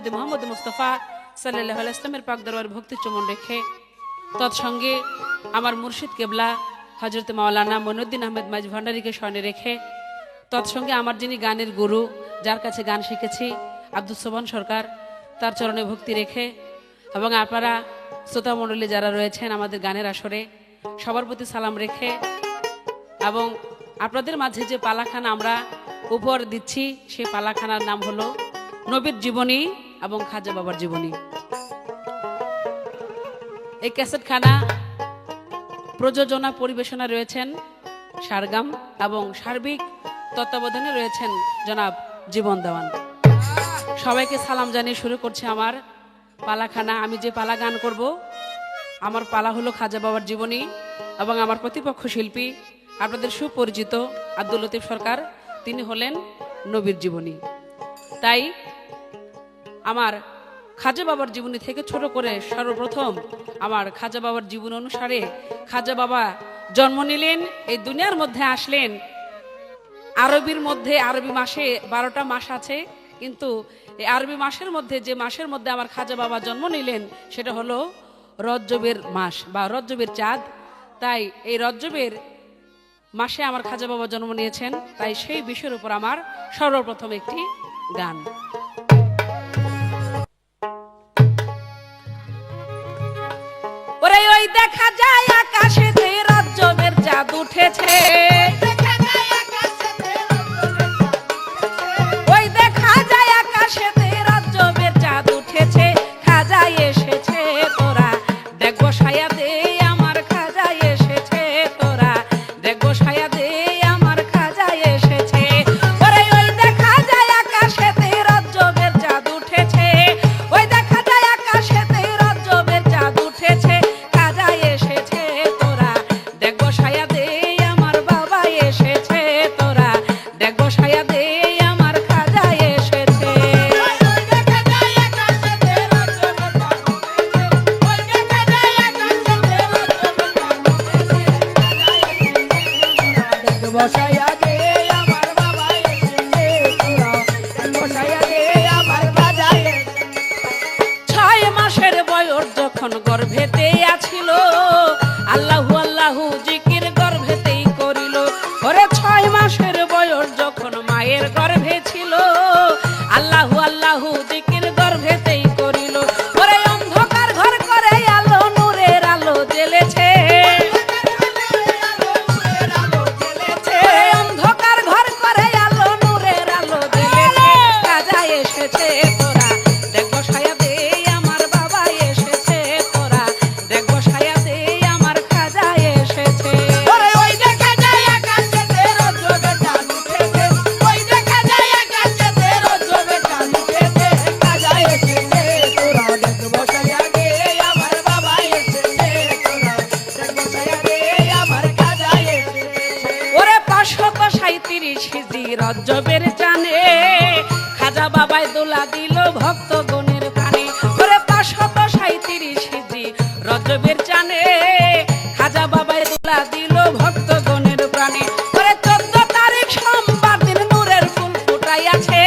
হজরত মুহাম্মদ মুস্তাফা সাল্লাল্লাহু আলাইহি ওয়াসাল্লামের পাক দরবারে ভক্তি চুমন রেখে তৎসঙ্গে আমার মুর্শিদ কেবলা হজরত মাওলানা মঈনুদ্দিন আহমেদ মাঝি ভান্ডারীকে স্মরণে রেখে তৎসঙ্গে আমার যিনি গানের গুরু, যার কাছে গান শিখেছি আব্দুল সোবহান সরকার, তার চরণে ভক্তি রেখে এবং আপনারা শ্রোতা মণ্ডলী যারা রয়েছেন আমাদের গানের আসরে সবার প্রতি সালাম রেখে এবং আপনাদের মাঝে যে পালাখানা আমরা উপহার দিচ্ছি সেই পালাখানার নাম হলো নবীর জীবনী এবং খাজা বাবার জীবনী। এই ক্যাসেটখানা প্রযোজনা পরিবেশনা রয়েছেন সারগাম এবং সার্বিক তত্ত্বাবধানে রয়েছেন জনাব জীবন দেওয়ান। সবাইকে সালাম জানিয়ে শুরু করছে আমার পালাখানা। আমি যে পালা গান করব, আমার পালা হলো খাজা বাবার জীবনী এবং আমার প্রতিপক্ষ শিল্পী আপনাদের সুপরিচিত আব্দুল লতিফ সরকার, তিনি হলেন নবীর জীবনী। তাই আমার খাজা বাবার জীবনী থেকে ছোট করে সর্বপ্রথম আমার খাজা বাবার জীবন অনুসারে খাজা বাবা জন্ম নিলেন, এই দুনিয়ার মধ্যে আসলেন। আরবির মধ্যে আরবি মাসে 12টা মাস আছে, কিন্তু এই আরবি মাসের মধ্যে যে মাসের মধ্যে আমার খাজা বাবা জন্ম নিলেন সেটা হলো রজবের মাস বা রজবের চাঁদ। তাই এই রজবের মাসে আমার খাজা বাবা জন্ম নিয়েছেন, তাই সেই বিষয়ের উপর আমার সর্বপ্রথম একটি গান। ওরে ওই দেখা যায় আকাশেতে রজবের চাঁদ উঠেছে, ওই দেখা যায় আকাশেতে রজবের চাঁদ উঠেছে, খাজা এসেছে তোরা দেখ বসায়া দে আমার খাজা এসেছে, তোরা দেখ বসায়া দে আমার খাজা এসেছে। ওরে ওই দেখা যায় আকাশেতে রজবের চাঁদ উঠেছে, ওই দেখা যায় আকাশেতে রজবের চাঁদ উঠেছে, খাজা এসেছে তোরা দেখ বসায়া দে আমার বাবা এসেছে, তোরা দেখ বসায়া দে আমার খাজা এসেছে। বসায়া দে আমার বাবা এসেছে, বসায়া দে আমার বাবা এসেছে। 6 মাসের বয়স যখন গর্ভেতে আছিল, আল্লাহু আল্লাহু জিকির গর্ভেতেই করিল। ওরে 6 মাসের বয়স যখন মায়ের গর্ভে ছিল, আল্লাহু আল্লাহু জিকির গর্ভেতেই করিল। ওরে অন্ধকার ঘর করে আলো নূরের আলো জ্বেলেছে, অন্ধকার ঘর করে আলো নূরের আলো জ্বেলেছে, খাজা এসেছে তোরা দেখ বসায়া দে আমার বাবা এসেছে, তোরা দেখ বসায়া দে আমার খাজা এসেছে। ওরে ওই দেখা যায় আকাশেতে রজবের চাঁদ উঠেছে, ওই দেখা যায় আকাশেতে রজবের চাঁদ উঠেছে, খাজা এসেছে তোরা দেখ বসায়া দে আমার বাবা এসেছে, তোরা দেখ বসায়া দে আমার খাজা এসেছে। ওরে 537 হিজরি রজবের চানে খাজা বাবাই দোলা দিল ভক্তগণের প্রাণে। ওরে 537 হিজরি রজবের চানে খাজা বাবাই দোলা দিল ভক্তগণের প্রাণে। ওরে 14 তারিখ সোমবার দিন নূরের ফুল ফুটাইয়াছে,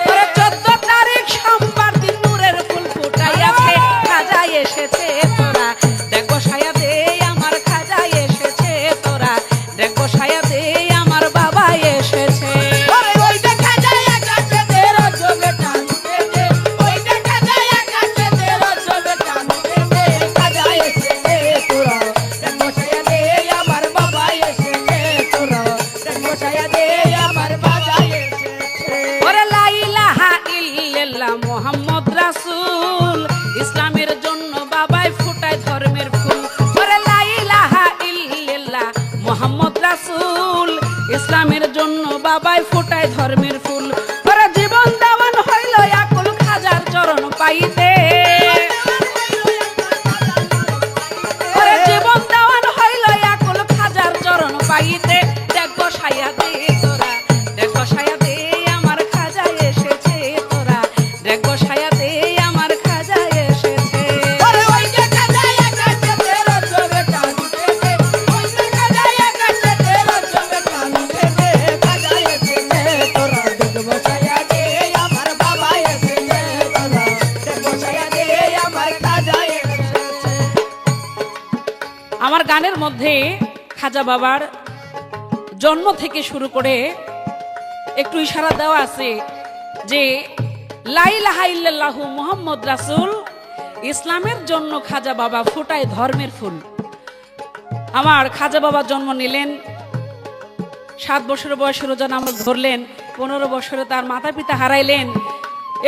ওরে 14 তারিখ সোমবার দিন নূরের ফুল ফুটাইয়াছে, খাজা এসেছে তোরা দেখ বসায়া দে আমার খাজা এসেছে, তোরা দেখ বসায়া দে আমার বাবা এসেছে। ওরে ওই দেখা যায় আকাশেতে রজবের চাঁদ উঠেছে, ওই দেখা যায় আকাশেতে রজবের চাঁদ উঠেছে, খাজা এসেছে তোরা দেখ বসায়া দে আমার বাবা এসেছে, তোরা দেখ বসায়া দে আমার বাবা এসেছে। ওরে লা ইলাহা ইল্লাল্লাহ মুহাম্মদ রাসূল, ইসলামের জন্য বাবাই ফুটায় ধর্মের ফুল। ওরে লা ইলাহা ইল্লাল্লাহ মুহাম্মদ রাসূল, ইসলামের জন্য বাবাই ফুটায় ধর্মের ফুল। ওরে জীবন দেওয়ান হইল আকুল খাজার চরণ পাইতে, ওরে জীবন দেওয়ান হইল আকুল খাজার চরণ পাইতে, দেখ বসায়া দে তোরা দেখ বসায়া দে আমার খাজা এসেছে, তোরা দেখ বসায়া দে আমার খাজা এসেছে। ওরে ওই দেখা যায় আকাশেতে রজবের চাঁদ উঠেছে, ওই দেখা যায় আকাশেতে রজবের চাঁদ উঠেছে, খাজা এসেছে তোরা দেখ বসায়া গানের মধ্যে খাজা বাবার জন্ম থেকে শুরু করে একটু ইশারা দেওয়া আছে যে লা ইলাহা ইল্লাল্লাহু মুহাম্মদ রাসূল, ইসলামের জন্য খাজা বাবা ফোটায় ধর্মের ফুল। আমার খাজা বাবা জন্ম নিলেন, 7 বছর বয়সে রোজা নামাজ ধরলেন, 15 বছরে তার মাতা পিতা হারাইলেন,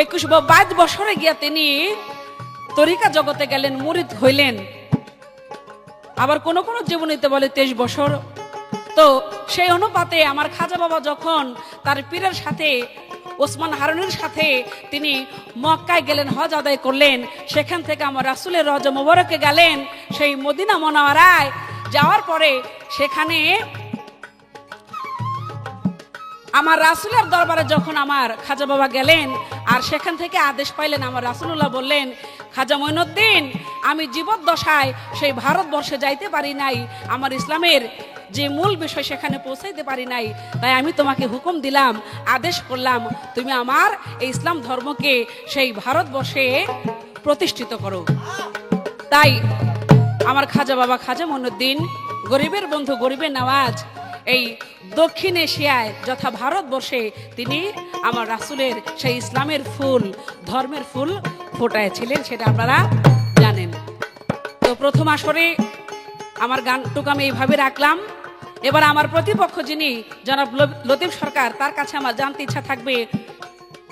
21 বা 22 বছরে গিয়া তিনি তরিকা জগতে গেলেন, মুরিদ হইলেন। আবার কোন কোন জীবনীতে বলে 23 বছর। তো সেই অনুপাতে আমার খাজা বাবা যখন তার পীরের সাথে ওসমান হারুনের সাথে তিনি মক্কায় গেলেন, হজ আদায় করলেন, সেখান থেকে আমার রাসূলের রওজা মুবারকে গেলেন, সেই মদিনা মুনাওয়ারায় যাওয়ার পরে সেখানে আমার রাসূলের দরবারে যখন আমার খাজা বাবা গেলেন, আর সেখান থেকে আদেশ পাইলেন, আমার রাসূলুল্লাহ বললেন, খাজা মঈনুদ্দিন, আমি জীবদ্দশায় সেই ভারতবর্ষে যাইতে পারি নাই, আমার ইসলামের যে মূল বিষয় সেখানে পৌঁছাইতে পারি নাই, তাই আমি তোমাকে হুকুম দিলাম, আদেশ করলাম, তুমি আমার এই ইসলাম ধর্মকে সেই ভারতবর্ষে প্রতিষ্ঠিত করো। তাই আমার খাজা বাবা খাজা মঈনুদ্দিন, গরিবের বন্ধু, গরিবের নওয়াজ, এই দক্ষিণ এশিয়ায় যথা ভারতবর্ষে তিনি আমার রাসূলের সেই ইসলামের ফুল, ধর্মের ফুল ফোটাইছিলেন, সেটা আপনারা জানেন। তো প্রথম আসরে আমার গানটুকু আমি এইভাবে রাখলাম। এবার আমার প্রতিপক্ষ যিনি জনাব লতিফ সরকার, তার কাছে আমার জানতে ইচ্ছা থাকবে,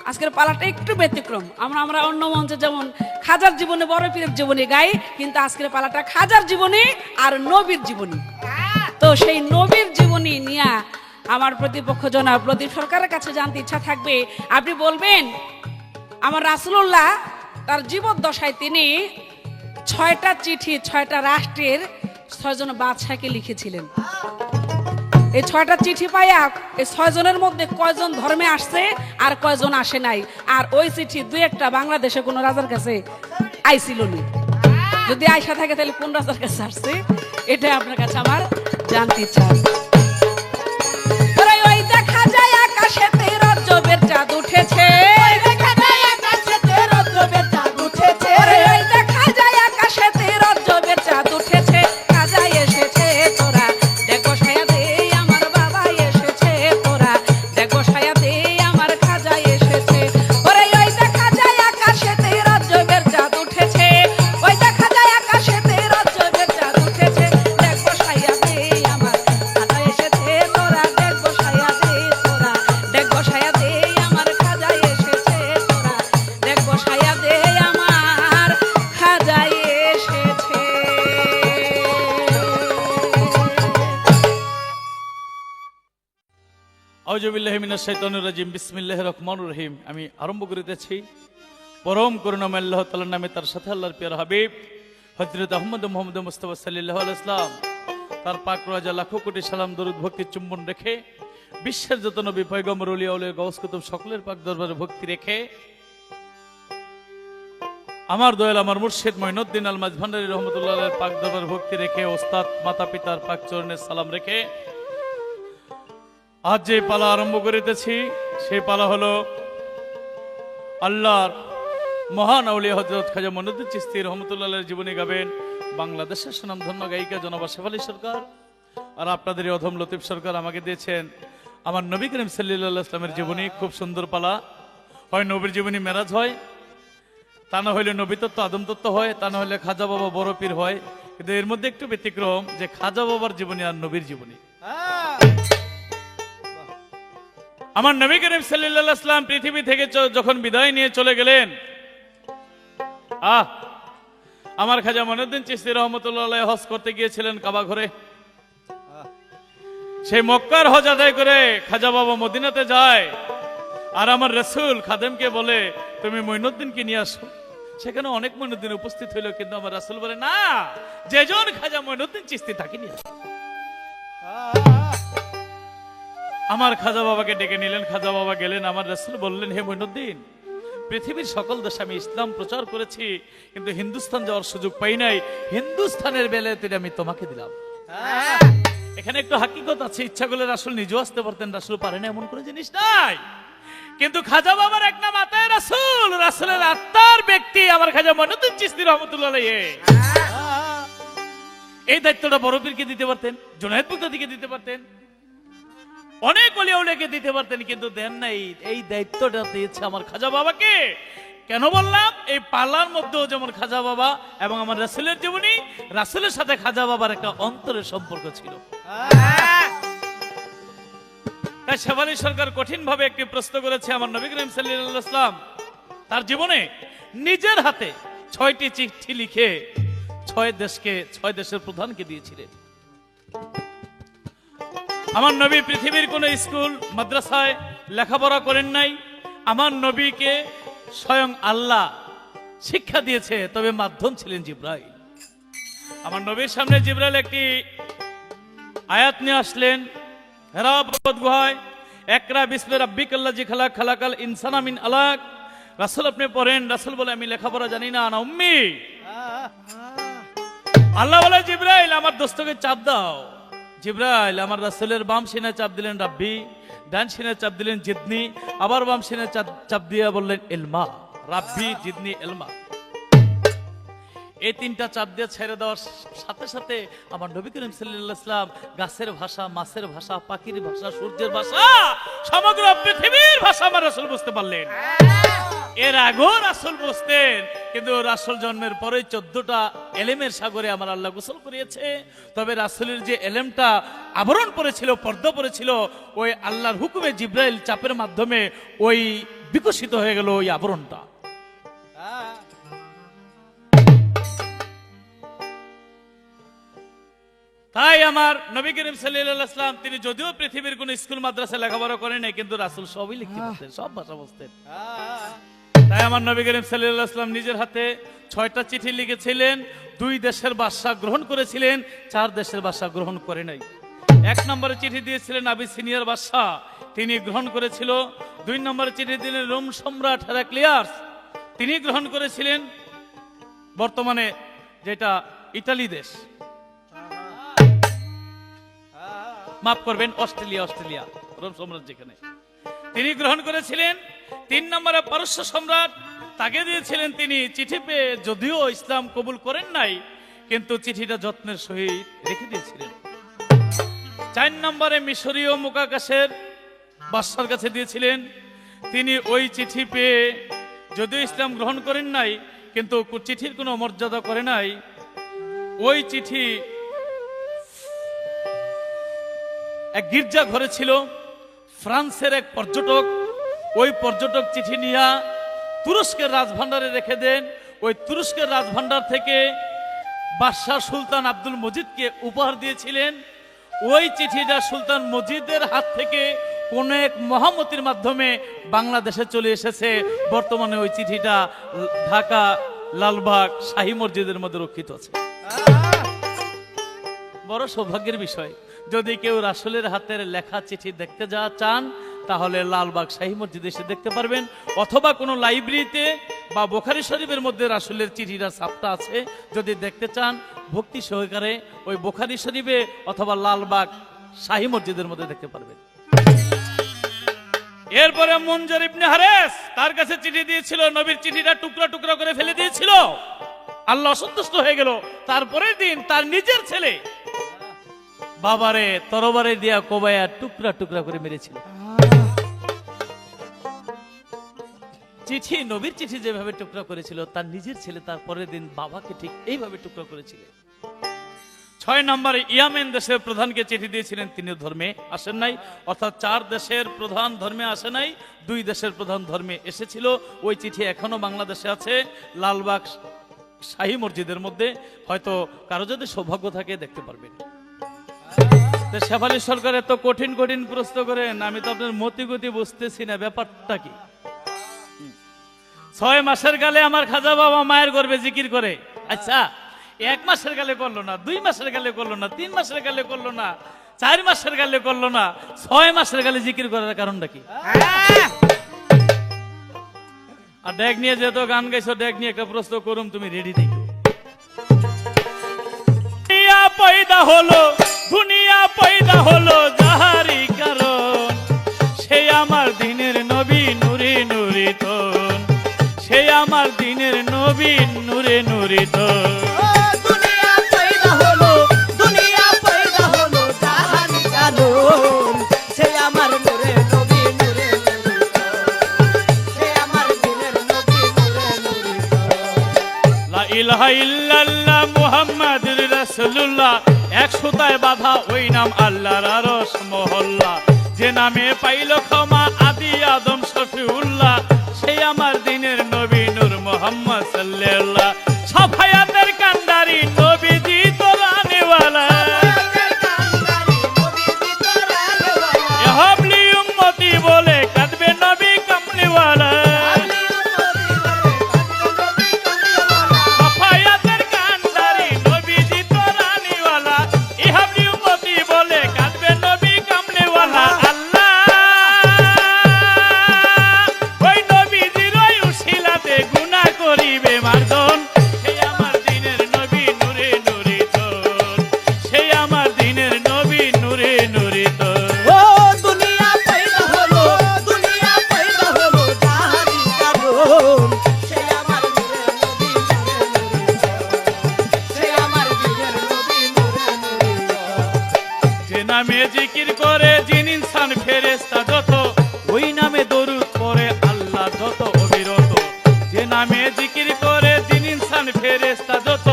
আজকের পালাটা একটু ব্যতিক্রম। আমরা অন্য মঞ্চে যেমন খাজার জীবনে, বড় পীরের জীবনী গাই, কিন্তু আজকের পালাটা খাজার জীবনী আর নবীর জীবনী। তো সেই নবীর জীবনী নিয়ে আমার প্রতিপক্ষ জনাব লতিফ সরকারের কাছে জানতে ইচ্ছা থাকবে, আপনি বলবেন আমার রাসূলুল্লাহ তার জীবদ্দশায় তিনি 6টা চিঠি 6টা রাষ্ট্রের 6 জন বাদশাকে লিখেছিলেন। এই 6টা চিঠি পাইয়া এই 6 জনের মধ্যে কয়জন ধর্মে আসছে আর কয়জন আসে নাই, আর ওই চিঠি 2-1টা বাংলাদেশে কোন রাজার কাছে আইছিল না। যদি আয়সা থাকে তাহলে কোন রাজার কাছে আসছে, এটা আপনার কাছে আমার জানতে ইচ্ছা আছে। ওই দেখা যায় আকাশেতে রজবের চাঁদ উঠেছে, ওই দেখা যায় আকাশেতে রজবের চাঁদ উঠেছে, ওই দেখা যায় আকাশেতে রজবের চাঁদ উঠেছে, খাজা এসেছে তোরা দেখো সায়া দে, আমার বাবা এসেছে তোরা দেখো সায়া দে, আমার খাজা এসেছে। ওই দেখা যায় আকাশেতে রজবের চাঁদ উঠেছে, ওই দেখা যায় আকাশেতে রজবের চাঁদ উঠেছে, দেখো সায়া দে, আমার খাজা এসেছে তোরা দেখো সায়া দে, তোরা দেখো সায়া দে, আমার খাজা এসেছে তোরা দেখো সায়া দে, আমার খাজা এসেছে। আউযু বিল্লাহি মিনাশ শাইতানির রাজিম, বিসমিল্লাহির রহমানির রহিম। আমি আরম্ভ করিতেছি পরম করুণাময় আল্লাহ তাআলার নামে, তার সাথে আল্লাহর প্রিয় হাবিব হযরত আহমদ মুহাম্মদ মুস্তাফা সাল্লাল্লাহু আলাইহি ওয়াসাল্লাম, তার পাক রওজা লাখো কোটি সালাম দরুদ ভক্তি চুম্বন রেখে, বিশ্বের যত নবী পয়গম্বর ওলিয়া উলিয়া গাউস কুতুব সকলের পাক দরবারে ভক্তি রেখে, আমার দয়াল আমার মুর্শিদ মঈনুদ্দিন আল মাঝভান্ডারী রহমাতুল্লাহ আলাইহির পাক দরবারে ভক্তি রেখে, ওস্তাদ মাতা পিতার পাক চরণে সালাম রেখে আজ যে পালা আরম্ভ করিতেছি, সেই পালা হলো আল্লাহর মহান আউলিয়া হযরত খাজা মঈনুদ্দিন চিশতি রহমাতুল্লাহ আলাইহির জীবনী গাবেন বাংলাদেশের সুনামধন্য গায়িকা জনাব আশরাফ আলী সরকার। আর আপনাদের এই অধম লতিফ সরকার আমাকে দিয়েছেন আমার নবী করিম সাল্লাল্লাহু আলাইহি ওয়াসাল্লামের জীবনী, খুব সুন্দর পালা। হয় নবীর জীবনী মেরাজ হয়, তা না হইলে নবী তত্ত্ব আদম তত্ত্ব হয়, তা না হলে খাজা বাবা বড় পীর হয়। কিন্তু এর মধ্যে একটু ব্যতিক্রম, যে খাজা বাবার জীবনী আর নবীর জীবনী। আমার নবী করিম সাল্লাল্লাহু আলাইহি ওয়াসাল্লাম পৃথিবী থেকে যখন বিদায় নিয়ে চলে গেলেন, আমার খাজা মঈনুদ্দিন চিশতি রহমাতুল্লাহ আলাইহি হজ করতে গিয়েছিলেন কাবা ঘরে। সেই মক্কার হজ আদায় করে খাজা বাবা মদিনাতে যায়, আর আমার রাসূল খাদেমকে বলে তুমি মঈনুদ্দিনকে নিয়ে আসো। সেখানে অনেক মঈনুদ্দিন উপস্থিত হইল, কিন্তু আমার রাসূল বলে না, যেজন খাজা মঈনুদ্দিন চিশতি তাকে নিয়ে আসো। আমার খাজা বাবাকে ডেকে নিলেন, খাজা বাবা গেলেন। আমার রাসূল বললেন, হে মঈনুদ্দিন, পৃথিবীর সকল দেশে আমি ইসলাম প্রচার করেছি, কিন্তু হিন্দুস্তান যাওয়ার সুযোগ পাই নাই, হিন্দুস্তানের বেলাতে আমি তোমাকে দিলাম। এখানে একটু হাকিকত আছে, ইচ্ছা করলে রাসূল নিজেও আসতে পারতেন, রাসূল পারেন এমন কোনো জিনিস নাই। কিন্তু খাজা বাবার এক নাম আতায়ে রাসূল, রাসূলের আত্মার ব্যক্তি আমার খাজা মঈনুদ্দিন চিশতি রহমাতুল্লাহ আলাইহি। এই দায়িত্বটা বড় পীরকে দিতে পারতেন, জুনায়েদ বাগদাদীকে দিতে পারতেন, অনেক ওলিয়া উলিয়াকে দিতে পারতেন, কিন্তু দেন নাই। এই দায়িত্বটা দিয়েছে আমার খাজা বাবাকে। কেন বললাম? এই পালার মধ্যেও যেমন খাজা বাবা এবং আমার রাসূলের জীবনী, রাসূলের সাথে খাজা বাবার একটা অন্তরের সম্পর্ক ছিল। তাই শেফালী সরকার কঠিন ভাবে একটি প্রশ্ন করেছে। আমার নবী করিম সাল্লাল্লাহু আলাইহি ওয়াসাল্লাম তার জীবনে নিজের হাতে 6টি চিঠি লিখে 6 দেশের প্রধানকে দিয়েছিলেন। আমার নবী পৃথিবীর কোন স্কুল মাদ্রাসায় লেখাপড়া করেন নাই। আমার নবীকে স্বয়ং আল্লাহ শিক্ষা দিয়েছে, তবে মাধ্যম ছিলেন জিবরাইল। আমার নবীর সামনে জিবরাইল একটি আয়াত নিয়ে আসলেন হেরা পর্বত গুহায়, একরা বিসমি রাব্বিকাল্লাযী খালাক খালাকাল ইনসানা মিন আলাক। রাসূল আপনি পড়েন। রাসূল বলে আমি লেখাপড়া জানি না, না উম্মি। আল্লাহ বলে জিবরাইল আমার দোস্তকে চাপ দাও। জিবরাইল আমার রাসূলের বাম সিনায় চাপ দিলেন রাব্বি, ডান সিনায় চাপ দিলেন জিদনি, আবার বাম সিনায় চাপ দিয়ে বললেন ইলমা। রাব্বি, জিদনি, ইলমা, এই 3টা চাপ দিয়ে ছেড়ে দেওয়ার সাথে সাথে আমার নবী করিম সাল্লাল্লাহু আলাইহি ওয়াসাল্লাম গাছের ভাষা, মাছের ভাষা, পাখির ভাষা, সূর্যের ভাষা, সমগ্র পৃথিবীর ভাষা আমার রাসূল বুঝতে পারলেন। এর আগেও রাসূল বুঝতেন, কিন্তু রাসূল জন্মের পরে 14টা এলেমের সাগরে আমার আল্লাহ গোসল করিয়েছে। তবে রাসূলের যে এলেমটা আবরণ পড়েছিল, পর্দা পড়েছিল, ওই আল্লাহর হুকুমে জিবরাইল চাপের মাধ্যমে ওই বিকশিত হয়ে গেল ওই আবরণটা। তাই আমার নবী করিম সাল্লাল্লাহু আলাইহি ওয়াসাল্লাম তিনি যদিও পৃথিবীর কোন স্কুল মাদ্রাসা লেখাপড়া করেন নাই, কিন্তু রাসূল সবই লিখতে পারতেন, সব ভাষা বুঝতেন। তাই আমার নবী করিম সাল্লাল্লাহু আলাইহি ওয়াসাল্লাম নিজের হাতে 6টা চিঠি লিখেছিলেন। 2 দেশের ভাষা গ্রহণ করেছিলেন, 4 দেশের ভাষা গ্রহণ করে নাই। 1 নম্বরে চিঠি দিয়েছিলেন আবিসিনিয়ার ভাষা, তিনি গ্রহণ করেছিল। 2 নম্বরে চিঠি দিলেন রোম সম্রাট হেরাক্লিয়াস, তিনি গ্রহণ করেছিলেন, বর্তমানে যেটা ইতালি দেশ, মাফ করবেন অস্ট্রেলিয়া, রোম সম্রাট যেখানে, তিনি গ্রহণ করেছিলেন। 3 নম্বরে পারস্য সম্রাট, তাকে দিয়েছিলেন তিনি। চিঠি পেয়ে যদিও ইসলাম কবুল করেন নাই, কিন্তু চিঠিটা যত্নের সহিত রেখে দিয়েছিলেন। 4 নম্বরে মিশরীয় মুকাকাশের বাদশার কাছে দিয়েছিলেন। তিনি ওই চিঠি পেয়ে যদিও ইসলাম গ্রহণ করেন নাই, কিন্তু চিঠির কোনো মর্যাদা করে নাই। ওই চিঠি এক গির্জা ঘরে ছিল। ফ্রান্সের এক পর্যটক ওই পর্যটক চিঠি নিয়ে তুরস্কের রাজভান্ডারে রেখে দেন। ওই তুরস্কের রাজভান্ডার থেকে বাদশাহ সুলতান আব্দুল মজিদকে উপহার দিয়েছিলেন। ওই চিঠিটা সুলতান মজিদের হাত থেকে কোন এক মহামতির মাধ্যমে বাংলাদেশে চলে এসেছে। বর্তমানে ওই চিঠিটা ঢাকা লালবাগ শাহী মসজিদের মধ্যে রক্ষিত আছে। বড় সৌভাগ্যের বিষয়, যদি কেউ রাসূলের হাতের লেখা চিঠি দেখতে চান তাহলে লালবাগ শাহী মসজিদে এসে দেখতে পারবেন, অথবা কোনো লাইব্রেরিতে বা বুখারী শরীফের মধ্যে রাসূলের চিঠিটা ছাপটা আছে। যদি দেখতে চান ভক্তি সহকারে ওই বুখারী শরীফে অথবা লালবাগ শাহী মসজিদের মধ্যে দেখতে পারবেন। এরপরে মুনজির ইবনে হারেস তার কাছে চিঠি দিয়েছিল, নবীর চিঠিটা টুকরা টুকরা করে ফেলে দিয়েছিল। আল্লাহ অসন্তুষ্ট হয়ে গেল। তারপরের দিন তার নিজের ছেলে বাবারে তরবারে দিয়া কোবায়া টুকরা টুকরা করে মেরেছিল। চিঠি, নবীর চিঠি যেভাবে টুকরা করেছিল, তার নিজের ছেলে তার পরের দিন বাবাকে ঠিক এইভাবে টুকরা করেছিল। 6 নম্বরে ইয়ামেন দেশের প্রধানকে চিঠি দিয়েছিলেন, তিনি ধর্মে আসেন নাই, অর্থাৎ 4 দেশের প্রধান ধর্মে আসে নাই, 2 দেশের প্রধান ধর্মে এসেছিল। ওই চিঠি এখনো বাংলাদেশে আছে লালবাগ শাহী মসজিদের মধ্যে, হয়তো কারো যদি সৌভাগ্য থাকে দেখতে পারবেন। শেফালী সরকার এত কঠিন কঠিন প্রশ্ন করেন, আমি তো আপনার মতিগতি বুঝতেছি না, ব্যাপারটা কি? 6 মাসের গালে আমার খাজা বাবা মায়ের গর্ভে জিকির করে। আচ্ছা, 1 মাসের গালে করলো না, 2 মাসের গালে করলো না, 3 মাসের গালে করলো না, 4 মাসের গালে করলো না, 6 মাসের গালে জিকির করার কারণটা কি? আর ডেক নিয়ে যেহেতু গান গাইছো, ডেক নিয়ে একটা প্রশ্ন করুম, তুমি রেডি থেকো। দুনিয়া পয়দা হলো যাহারি কারণ, সে আমার দিনের নবী নূরে নূরে তন, সে আমার দিনের নবী নূরে নূরে তন। দুনিয়া পয়দা হলো ইলাহা ইল্লাল্লাহ মুহাম্মাদুর রাসূলুল্লাহ, এক সুতায় বাঁধা ওই নাম আল্লাহর আরশ মহল্লা। যে নামে পাইল ক্ষমা আদি আদম শফিউল্লাহ, সেই আমার দিনের নবী নূর মুহাম্মদ সাল্লাল্লাহ। সাফায়াতের কান্ডারি নবীজি তোরানেওয়ালা, হাবলি উম্মতি বলে কাঁদবে নবী কামলিওয়ালা। সাফায়াতের কান্ডারি নবীজি তোরানেওয়ালা, হাবলি উম্মতি বলে কাঁদবে নবী কামলিওয়ালা। আল্লাহ ওই নবীজির ওই উশিলাতে গুনাহ করিবে মার্জন, সেই আমার দিনের নবী নূরে নূরে তোর, সেই আমার দিনের নবী নূরে নূরে তোর। ও দুনিয়া পয়দা হলো, দুনিয়া পয়দা হলো যাহারি কারণ, সে আমার নূরে নবী নূরে নূরে, সে আমার দিনের নবী নূরে নূরে। যে নামে জিকির করে জিন ইনসান ফেরেশতা যত, ওই নামে দরুদ পড়ে আল্লাহ যত অবিরত। যে নামে জিকির করে জিন ইনসান ফেরেশতা যত,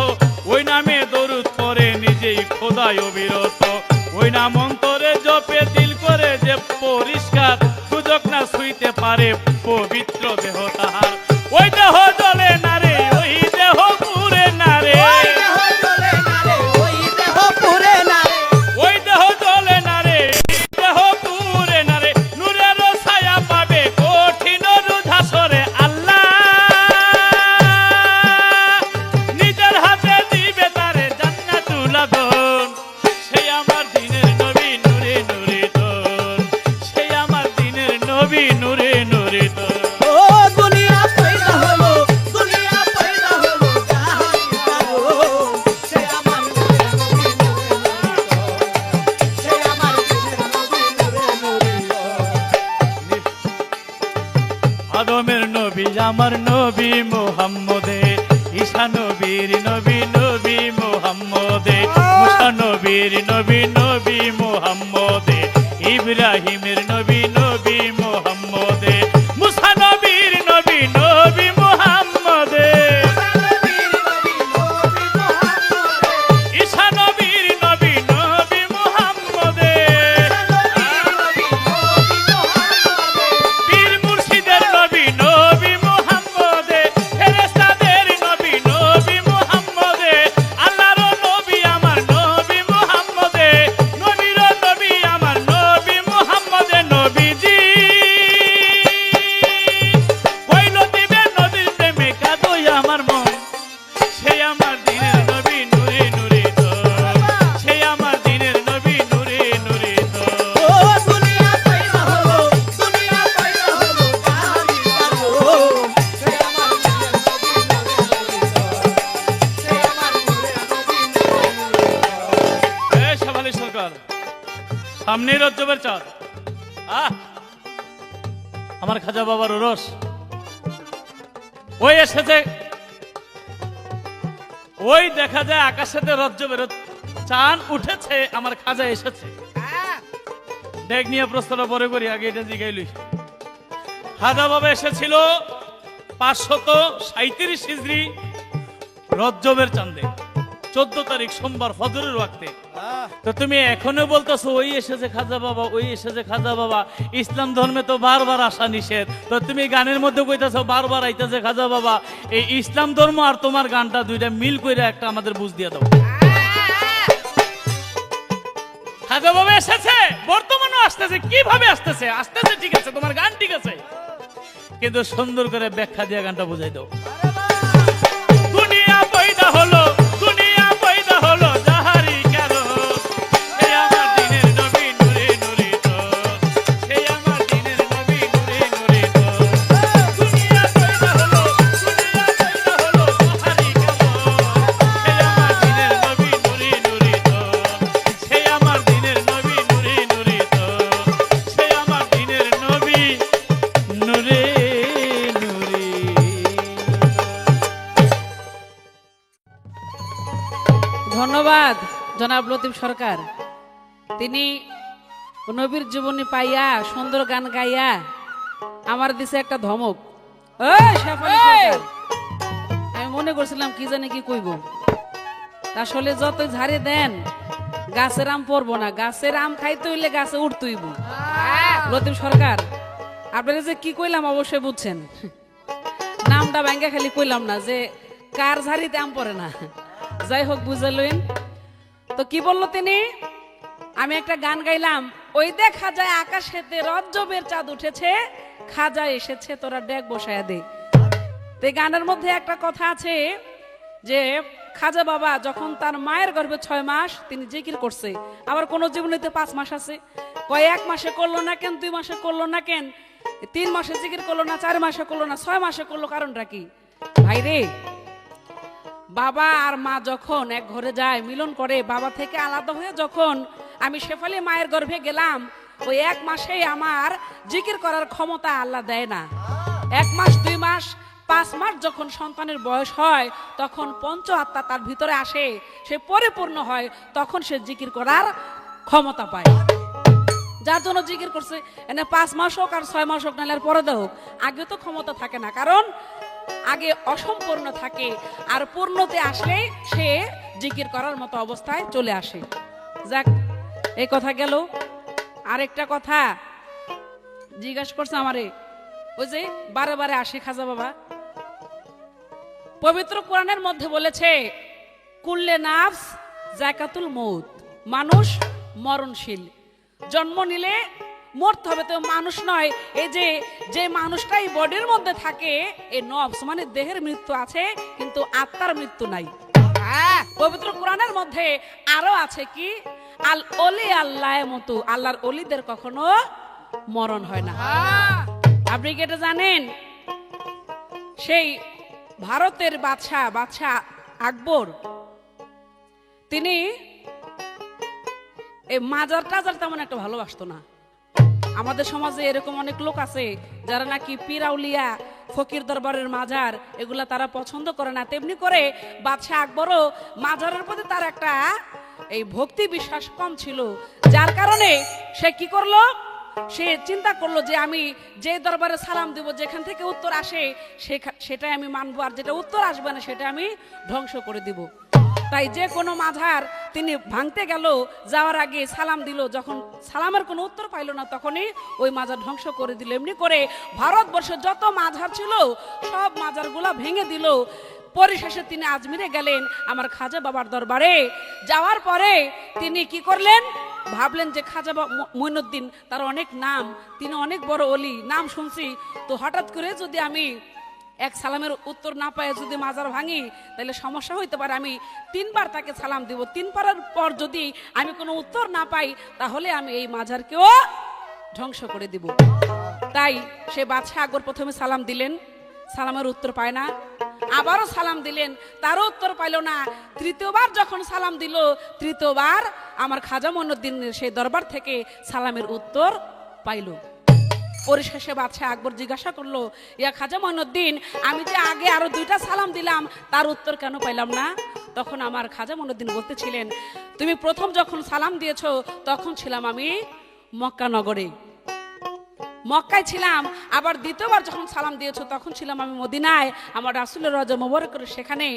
ওই নামে দরুদ পড়ে নিজেই খোদায় অবিরত। ওই নাম অন্তরে জপে দিল করে যে পরিষ্কার, সুযোগ না ছুঁইতে পারে পবিত্র দেহ তাহার। ওই দেহ জ্বলে না রে, ওই দেহ পুড়ে না রে, ওই দেহ জ্বলে না রে, ওই দেহ পুড়ে না রে, ওই দেহ জ্বলে না রে, দেহ পুড়ে না রে, নূরের ছায়া পাবে কঠিন রুধাসরে। আল্লাহ নিজের হাতে দিবে তারে জান্নাতুল আদন, সেই আমার দিনের নবী নূরে নূরে তোর, সেই আমার দিনের নবী নূরে নূরে তোর। ও দুনিয়া পয়দা হলো, দুনিয়া পয়দা হলো যাহারি কারণ, সে আমার নূরে নবী নূরে নূরে, সে আমার দিনের নবী নূরে নূরে। আদমের নবী আমার নবী মুহাম্মদে, ঈসা নবীর নবী নবী মুহাম্মদে, মুসা নবীর নবী নবী মুহাম্মদে, ইব্রাহিমের নবী নবী মুহাম্মদে, মুসা নবীর নবী নবী মুহাম্মদে, ঈসা নবীর নবী নবী মুহাম্মদে, পীর মুর্শিদের নবী নবী মুহাম্মদে, ফেরেশতাদের নবী নবী মুহাম্মদে, আল্লাহর নবী আমার নবী মুহাম্মদে, নবীর নবী আমার নবী মুহাম্মদে। নবীজি কইল দিবে নদীর প্রেমে কাঁদই আমার মন, সেই আমার দিনের নবী নূরে নূরে তোর, সেই আমার দিনের নবী নূরে নূরে তোর। ও দুনিয়া পয়দা হলো, দুনিয়া পয়দা হলো যাহারি কারণ, সে আমার দিনের নবী নূরে নূরে, সে আমার দিনের নবী নূরে নূরে। এ শাবালি সরকার, সামনে রজ্জবের চাঁদ। আমার খাজা বাবার রস ওই এসেছে, ওই দেখা যায় আকাশেতে রজ্জবের চাঁদ উঠেছে, আমার খাজা এসেছে। দেখ নিয়ে প্রশ্নটা পরে করি, আগে এটা জিগাইলই। খাজা বাবা এসেছিল 537 হিজরি রজ্জবের চাঁদে, 14 তারিখ সোমবার ফজরের ওয়াক্তে। তো তুমি এখনো বলতেছো ওই এসেছে খাজা বাবা, ওই এসেছে খাজা বাবা। ইসলাম ধর্মে তো বারবার আসা নিষেধ, তো তুমি গানের মধ্যে কইতাছো বারবার আইতাছে খাজা বাবা। এই ইসলাম ধর্ম আর তোমার গানটা দুইটা মিল কইরা একটা আমাদের বুঝ দিয়ে দাও। খাজা বাবা এসেছে, বর্তমানও আসতেছে। কিভাবে আসতেছে? আসতেছে ঠিক আছে, তোমার গান ঠিক আছে, কিন্তু সুন্দর করে ব্যাখ্যা দিয়ে গানটা বুঝাই দাও। দুনিয়া পয়দা হলো, দুনিয়া পয়দা হলো যাহারি কারণ, সেই আমার দিনের নবী নূরে নূরে তোর, সেই আমার দিনের নবী নূরে নূরে তোর। দুনিয়া পয়দা হলো, দুনিয়া পয়দা হলো যাহারি কারণ, সেই আমার দিনের নবী নূরে নূরে তোর, সেই আমার দিনের নবী নূরে নূরে তোর, সেই আমার দিনের নবী নূরে নূরে। ধন্যবাদ জনাব লতিফ সরকার। তিনি নবীর জীবনী পাইয়া সুন্দর গান গাইয়া আমার দিছে একটা ধমক। ওই শেফালি সরকার, আমি মনে করছিলাম কি জানি কি কইব, আসলে যতই ঝাড়ে দেন গাছের আম পড়বো না, গাছের আম খাইতে হইলে গাছে উঠতেইব। লতিফ সরকার আপনারা যে কি কইলাম অবশ্যই বুঝছেন, নামটা ব্যাঙ্গা খালি কইলাম না যে কার ঝাড়িতে আম পড়ে না। যাই হোক বুঝে লইন। তো কি বললো তিনি, আমি একটা গান গাইলাম, ওই দেখা যায় আকাশেতে রজ্জবের চাঁদ উঠেছে, খাজা এসেছে তোরা ডেক বসায়া দে। তো এই গানের মধ্যে একটা কথা আছে যে খাজা বাবা যখন তার মায়ের গর্ভে 6 মাস তিনি জিকির করছে, আবার কোন জীবনীতে 5 মাস আছে, কয় 1 মাসে করলো না কেন, 2 মাসে করলো না কেন, 3 মাসে জিকির করলো না, 4 মাসে করলো না, 6 মাসে করলো, কারণটা কি? ভাই রে, বাবা আর মা যখন এক ঘরে যায় মিলন করে, বাবা থেকে আলাদা হয়ে যখন আমি শেফালি মায়ের গর্ভে গেলাম, ওই 1 মাসেই আমার জিকির করার ক্ষমতা আল্লাহ দেয় না। 1 মাস 2 মাস 5 মাস যখন সন্তানের বয়স হয় তখন পঞ্চ আত্মা তার ভিতরে আসে, সে পরিপূর্ণ হয়, তখন সে জিকির করার ক্ষমতা পায়। যার জন্য জিকির করছে, এনে 5 মাস হোক আর 6 মাস হোক, নাহলে আর পরে হোক, আগে তো ক্ষমতা থাকে না, কারণ আগে অসম্পূর্ণ থাকে, আর পূর্ণতে আসলে সে জিকির করার মতো অবস্থায় চলে আসে। যাক, এই কথা গেল। আরেকটা কথা জিজ্ঞাসা করছে আমারে, ওই যে বারে বারে আসে খাজা বাবা, পবিত্র কোরআনের মধ্যে বলেছে কুল্লে নাফস জাকাতুল মউত, মানুষ মরণশীল, জন্ম নিলে মরতে হবে। তো মানুষ নয়, এই যে মানুষটাই বডির মধ্যে থাকে, এই নফস মানে দেহের মৃত্যু আছে কিন্তু আত্মার মৃত্যু নাই। পবিত্র কোরআনের মধ্যে আরো আছে কি, আল ওলি আল্লাহ মতো, আল্লাহর ওলিদের কখনো মরণ হয় না। আপনি কি এটা জানেন? সেই ভারতের বাদশাহ আকবর, তিনি এই মাজার টাজার তেমন একটা ভালোবাসতো না। আমাদের সমাজে এরকম অনেক লোক আছে যারা নাকি পীরাউলিয়া ফকির দরবারের মাজার এগুলা তারা পছন্দ করে না। তেমনি করে বাদশাহ আকবরও মাজারের প্রতি তার একটা এই ভক্তি বিশ্বাস কম ছিল, যার কারণে সে কি করলো, সে চিন্তা করলো যে আমি যে দরবারে সালাম দিব, যেখান থেকে উত্তর আসে সেটাই আমি মানবো, আর যেটা উত্তর আসবে না সেটা আমি ধ্বংস করে দিব। তাই যে কোনো মাজার তিনি ভাঙতে গেল, যাওয়ার আগে সালাম দিল, যখন সালামের কোনো উত্তর পাইল না তখনই ওই মাজার ধ্বংস করে দিল। এমনি করে ভারতবর্ষে যত মাজার ছিল সব মাজারগুলা ভেঙে দিল। পরিশেষে তিনি আজমিরে গেলেন আমার খাজা বাবার দরবারে। যাওয়ার পরে তিনি কি করলেন, ভাবলেন যে খাজা মঈনুদ্দিন, তার অনেক নাম, তিনি অনেক বড় ওলি, নাম শুনছি, তো হঠাৎ করে যদি আমি এক সালামের উত্তর না পাই, যদি মাজার ভাঙি, তাহলে সমস্যা হইতে পারে। আমি 3 বার তাকে সালাম দিব, 3 বারের পর যদি আমি কোনো উত্তর না পাই তাহলে আমি এই মাজারকেও ধ্বংস করে দিব। তাই সে বাদশাহ আকবর প্রথমে সালাম দিলেন, সালামের উত্তর পায় না, আবারও সালাম দিলেন, তারও উত্তর পাইল না। তৃতীয়বার যখন সালাম দিল, তৃতীয়বার আমার খাজা মঈনুদ্দিনের সেই দরবার থেকে সালামের উত্তর পাইল। পরিশেষে বাদশাহ আকবর জিজ্ঞাসা করলো, ইয়া খাজা মঈনুদ্দিন, আমি যে আগে আরো 2টা সালাম দিলাম তার উত্তর কেন পাইলাম না? তখন আমার খাজা মঈনুদ্দিন বলতেছিলেন, তুমি প্রথম যখন সালাম দিয়েছো তখন ছিলাম আমি মক্কা নগরে, মক্কায় ছিলাম, আবার দ্বিতীয়বার যখন সালাম দিয়েছো তখন ছিলাম আমি মদিনায়, আমার রাসূলের রওজা মোবারকের সেখানে,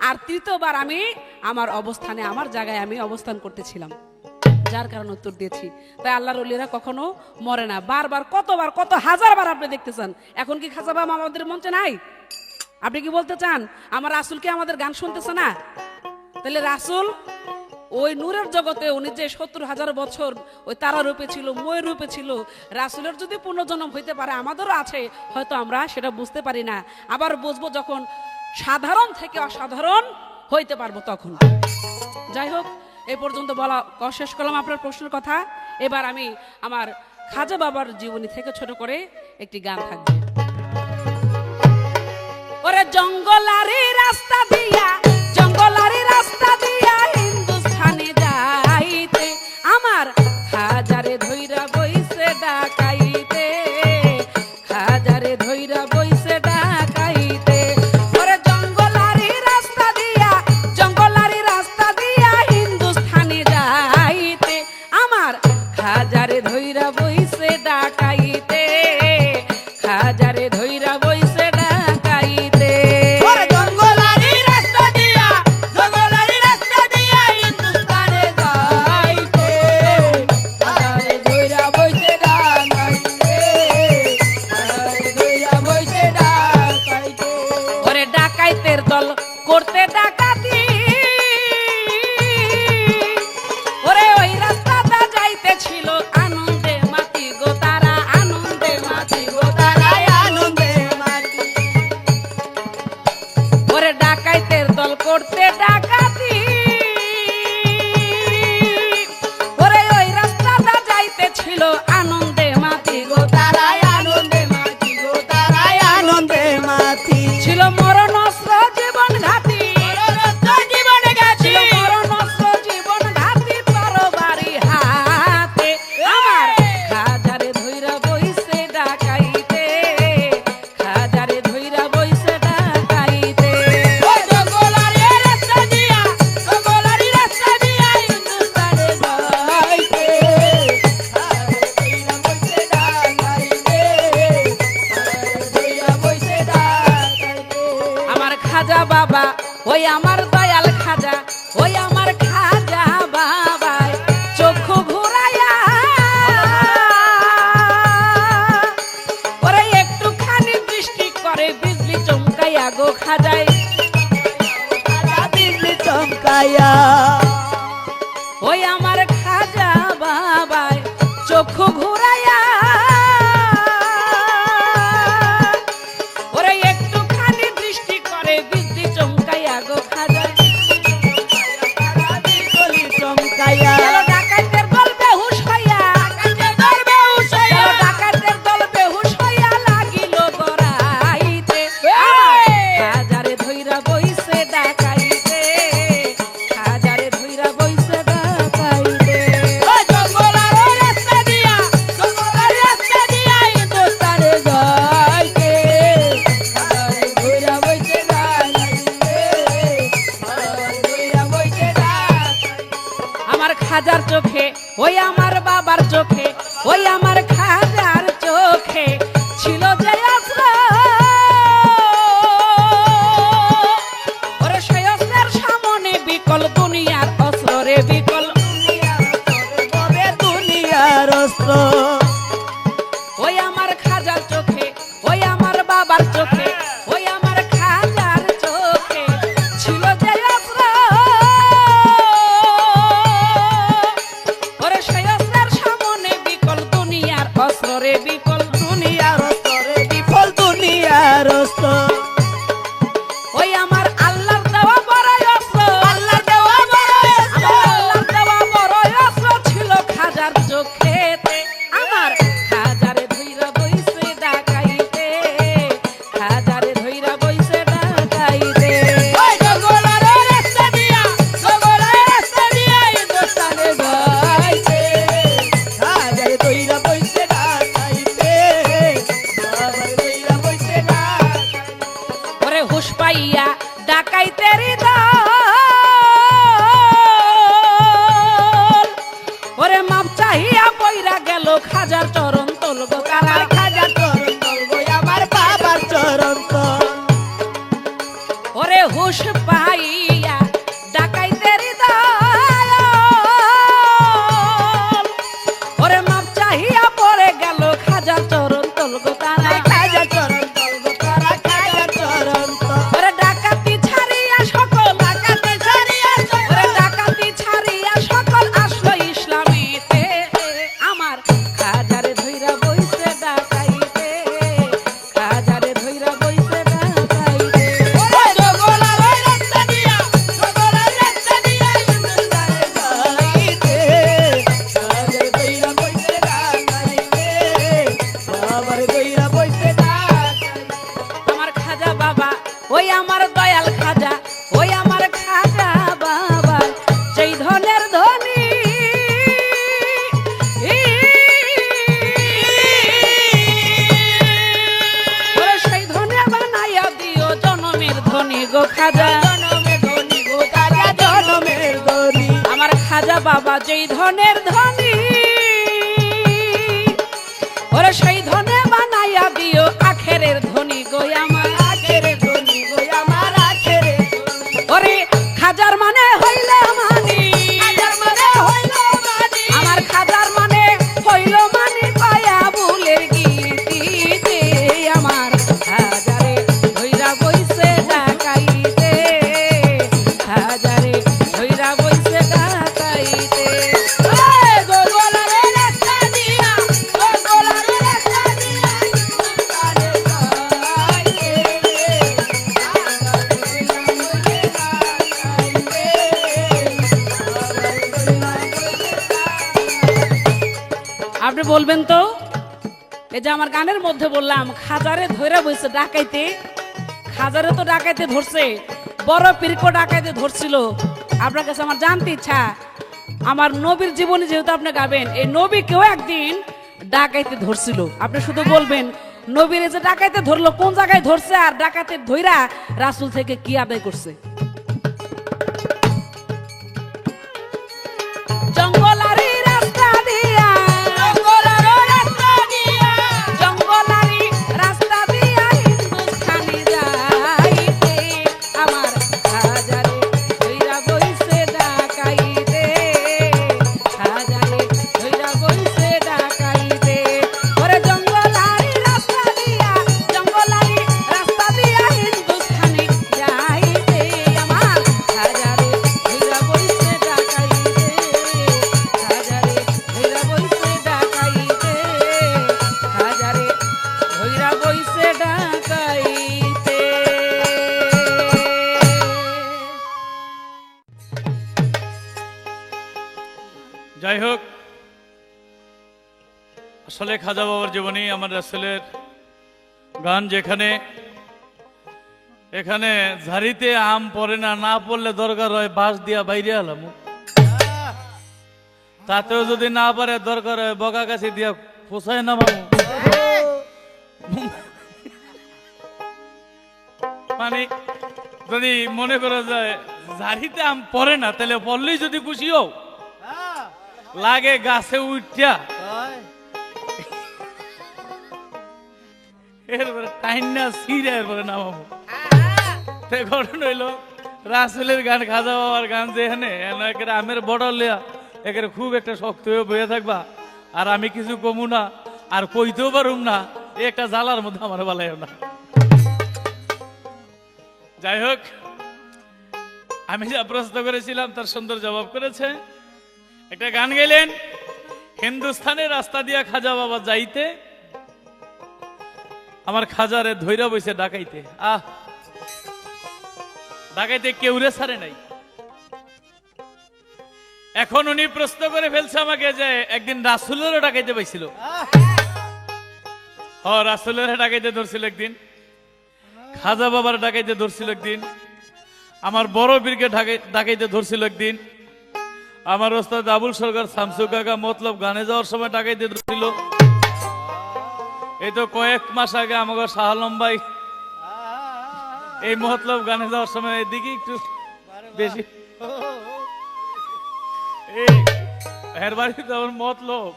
আর তৃতীয়বার আমি আমার অবস্থানে, আমার জায়গায় আমি অবস্থান করতেছিলাম, যার কারণে উত্তর দিয়েছি। তাই আল্লাহর ওলিরা কখনো মরে না। বারবার কতবার, কত হাজারবার আপনি দেখতে চান। এখন কি খাজা বাবা আমাদের মঞ্চে নাই? আপনি কি বলতে চান আমার রাসূল কি আমাদের গান শুনতেছে না? তাহলে রাসূল ওই নূরের জগতে উনি যে 70,000 বছর ওই তারা রূপে ছিল, ময়ূর রূপে ছিল, রাসূলের যদি পুনর্জন্ম হইতে পারে, আমাদেরও আছে, হয়তো আমরা সেটা বুঝতে পারি না। আবার বুঝবো যখন সাধারণ থেকে অসাধারণ হইতে পারবো তখন। যাই হোক, এই পর্যন্ত বলা শেষ করলাম আপনার প্রশ্নের কথা। এবার আমি আমার খাজা বাবার জীবনী থেকে ছোট করে একটি গান থাকবে। ওরে জঙ্গলারি রাস্তা দিয়া, জঙ্গলারি রাস্তা দিয়া হিন্দুস্থানে যাইতে, আমার খাজারে ধইরা বইছে ডাকাইতে, খাজারে ধইরা বইছে ডাকাইতে। ওরে জঙ্গলারি রাস্তা দিয়া, জঙ্গলারি রাস্তা দিয়া হিন্দুস্থানে যাইতে, আমার খাজারে ধইরা বইছে ডাকাইতে, খাজারে ধইরা বইছে ডাকাইতে। ওরে জঙ্গলারি দল করতে ডাকাতি ওরে ওই রাস্তাটা যাইতেছিল আনন্দে মাতি গো তারা আনন্দে মাতি গো তারা আনন্দে মাতি ওরে ডাকাইতের দল করতে ডাকাতি ওরে ওই রাস্তাটা যাইতেছিল আনন্দে মাতি গো তারা আনন্দে মাতি গো তারা আনন্দে মাতি ছিল মরণ অস্ত্র জীবন ঘাতি জীবন গাছি ছিল মরণ অস্ত্র জীবন ঘাতি তরবারি হাতে আমার খাজারে ধইরা বইছে ডাকাইতে খাজারে ধইরা বইছে ডাকাইতে ওই জঙ্গলারে রাস্তা দিয়া জঙ্গলারে রাস্তা দিয়া হিন্দুস্তানে যাইতে কইরা বইছে ডাকাইতে কইরা বইছে ডাকাইতে আমার খাজা বাবা ওই আমার দয়াল খাজা ওই আমার খাজা বাবাই চক্ষু ঘুরাইয়া ওরে একটুখানি দৃষ্টি করে বিজলি চমকাইয়া গো খাজাই দিল্লি চমকায়া ওই আমার খাজা বাবাই চক্ষু ঘুরাইয়া ওরে একটুখানি দৃষ্টি করে বিজলি চমকাইয়া গো খাজাই দিল্লি চমকায়া গেল ডাকাইতের দল বেহুশ হইয়া গেল ডাকাইতের দল বেহুশ হইয়া লাগিল গড়াইতে খাজারে ধইরা বইছে ডাকাইতে খাজারে ধইরা বইছে ডাকাইতে ওই জঙ্গলারে রাস্তা দিয়া জঙ্গলারে রাস্তা দিয়া হিন্দুস্তানে যাইতে ঘুরা বইতে ডাকাইতে ঘুরা বইতে ডাকাইতে আমার খাজার চোখে ওই আমার বাবার চোখে ওই আমার খাজার চোখে ছিল যে অস্ত্র ওরে সেই অস্ত্রের সামনে বিকল দুনিয়ার অস্ত্র রে বিকল বলে দুনিয়ার অস্ত্র ওই আমার খাজার চোখে ওই আমার বাবার চোখে ওই আমার খাজার চোখে ছিল যে অস্ত্র ওরে সেই অস্ত্রের সামনে বিকল দুনিয়ার অস্ত্র রে বিকল দুনিয়ার অস্ত্র রে বিফল দুনিয়ার অস্ত্র ওই আমার আল্লাহর দেওয়া বড় অস্ত্র আল্লাহর দেওয়া বড় অস্ত্র আমার আল্লাহর দেওয়া বড় অস্ত্র ছিল খাজার চোখেতে আমার খাজারে ধইরা বইছে ডাকাইতে খাজারে ধইরা বইছে ডাকাইতে ওই জঙ্গলারে রাস্তা দিয়া জঙ্গলারে রাস্তা দিয়া হিন্দুস্তানে যাইতে হাজারে কইরা বইছে ডাকাইতে বাবার কইরা বইছে ডাকাইতে ওরে হুশ পাইয়া ডাকাইতের দল ওরে মাপ চাহিয়া পইরা গেল খাজার চরণ তলব কারা আমার খাজা চরণ তলব আমার বাবার চরণ তল ওরে হুশ পাইয়া ডাকাইতের দল ওরে মাপ চাহিয়া পড়ে গেল খাজার চরণ তলব তারা খাজা চরণ তলব তারা খাজা চরণ তল ওরে ডাকাতি ছাড়িয়া সকল ডাকাতে ছাড়িয়া ওরে ডাকাতি ছাড়িয়া সকল আসলো ইসলামেতে আমার খাজারে ধইরা বইছে ডাকাইতে খাজারে ধইরা বইছে ডাকাইতে ওই জঙ্গলারে রাস্তা দিয়া জঙ্গলারে রাস্তা দিয়া হিন্দুস্তানে যাইতে হাজারে কইরা বইছে ডাকাইতে বাবার কইরা বইছে ডাকাইতে আমার খাজা বাবা ওই আমার দয়াল খাজা ওই আমার খাজা বাবা যেই ধনের ধনী ওরে সেই ধনে বানাইয়া দিও জনমের ধনী গো খাজা জনমে ধনী গো তারা জনমের ধনী আমার খাজা বাবা যেই ধনের ধনী ওরে সেই ধনে বানাইয়া দিও আখেরের ধনী গো আমার আখেরে ধনী গো আমার আখেরে ওরে খাজার মানে হইলে মানি হাজার মানে হইল মানি আমার খাজার মানে হইল মানি পায়া বুলের গীতি যে আমার খাজারে ধইরা বইছে ডাকাইতে বলবেন তো? এই যে আমার গানের মধ্যে বললাম খাজারে ধইরা বইছে ডাকাইতে, খাজারে তো ডাকাইতে ধরছে, বড় পীরকে ডাকাইতে ধরছিল। আপনার কাছে আমার জানতে ইচ্ছা, আমার নবীর জীবনী যেহেতু আপনি গাবেন, এই নবীকেও একদিন ডাকাইতে ধরছিল। আপনি শুধু বলবেন নবীর যে ডাকাইতে ধরলো কোন জায়গায় ধরছে, আর ডাকাইতে ধইরা রাসূল থেকে কি আদায় করছে। জঙ্গলারি রাস্তা দিয়া, জঙ্গলারি রাস্তা দিয়া হিন্দুস্তানি যাইতে, আমার হাজারে ধইরা বইছে ডাকাইতে, হাজারে ধইরা বইছে ডাকাইতে। ওরে জঙ্গলারি রাস্তা দিয়া, জঙ্গলারি রাস্তা দিয়া হিন্দুস্তানি যাইতে, আমার হাজারে ধইরা বইছে ডাকাইতে, হাজারে ধইরা বইছে ডাকাইতে, হাজারে ধইরা বইছে ডাকাইতে। যাই হোক, আসলে খাজা বাবার জীবনী আমার রাসূলের গান, যেখানে এখানে ঝাড়িতে আম পড়ে না, না পড়লে দরকার হয় বাঁশ দিয়া বাইরে আলাম, তাতেও যদি না পারে দরকার হয় বগা গাছি দিয়া পোষায় নামাবো। মানে যদি মনে করা যায় ঝাড়িতে আম পড়ে না, তাহলে পড়লেই যদি খুশি হও, লাগে গাছে উঠা এরপরে টাইনা সিরে এরপরে নামাবো। ঘটনা হইলো রাসূলের গান, খাজা বাবার গান, যেখানে একেবারে আমের বড় লিয়া একেবারে খুব একটা শক্ত হয়ে বয়ে থাকবা, আর আমি কিছু কমু না, আর কইতেও পারুম না, একটা জ্বালার মধ্যে আমার বালাইও না। যাই হোক, আমি যা প্রশ্ন করেছিলাম তার সুন্দর জবাব করেছে। একটা গান গেলেন, হিন্দুস্তানের রাস্তা দিয়া খাজা বাবা যাইতে, আমার খাজারে ধইরা বইছে ডাকাইতে। ডাকাইতে কেউ রে ছাড়ে নাই। এখন উনি প্রশ্ন করে ফেলছে আমাকে যে একদিন রাসূলেরও ডাকাইতে পাইছিল। রাসূলের ডাকাইতে ধরছিল একদিন, খাজা বাবার ডাকাইতে ধরছিল একদিন, আমার বড় পীরকে ডাকাইতে ধরছিল একদিন, আমার ওস্তাদ আবুল সরকার শামসু কাকা মতলব গানে যাওয়ার সময় ডাকাইতে ধরছিল। এই তো কয়েক মাস আগে আমাকে শাহ আলম ভাই এই মতলব গানে যাওয়ার সময় এদিকে একটু বেশি, এর বাড়িতে আমার মতলব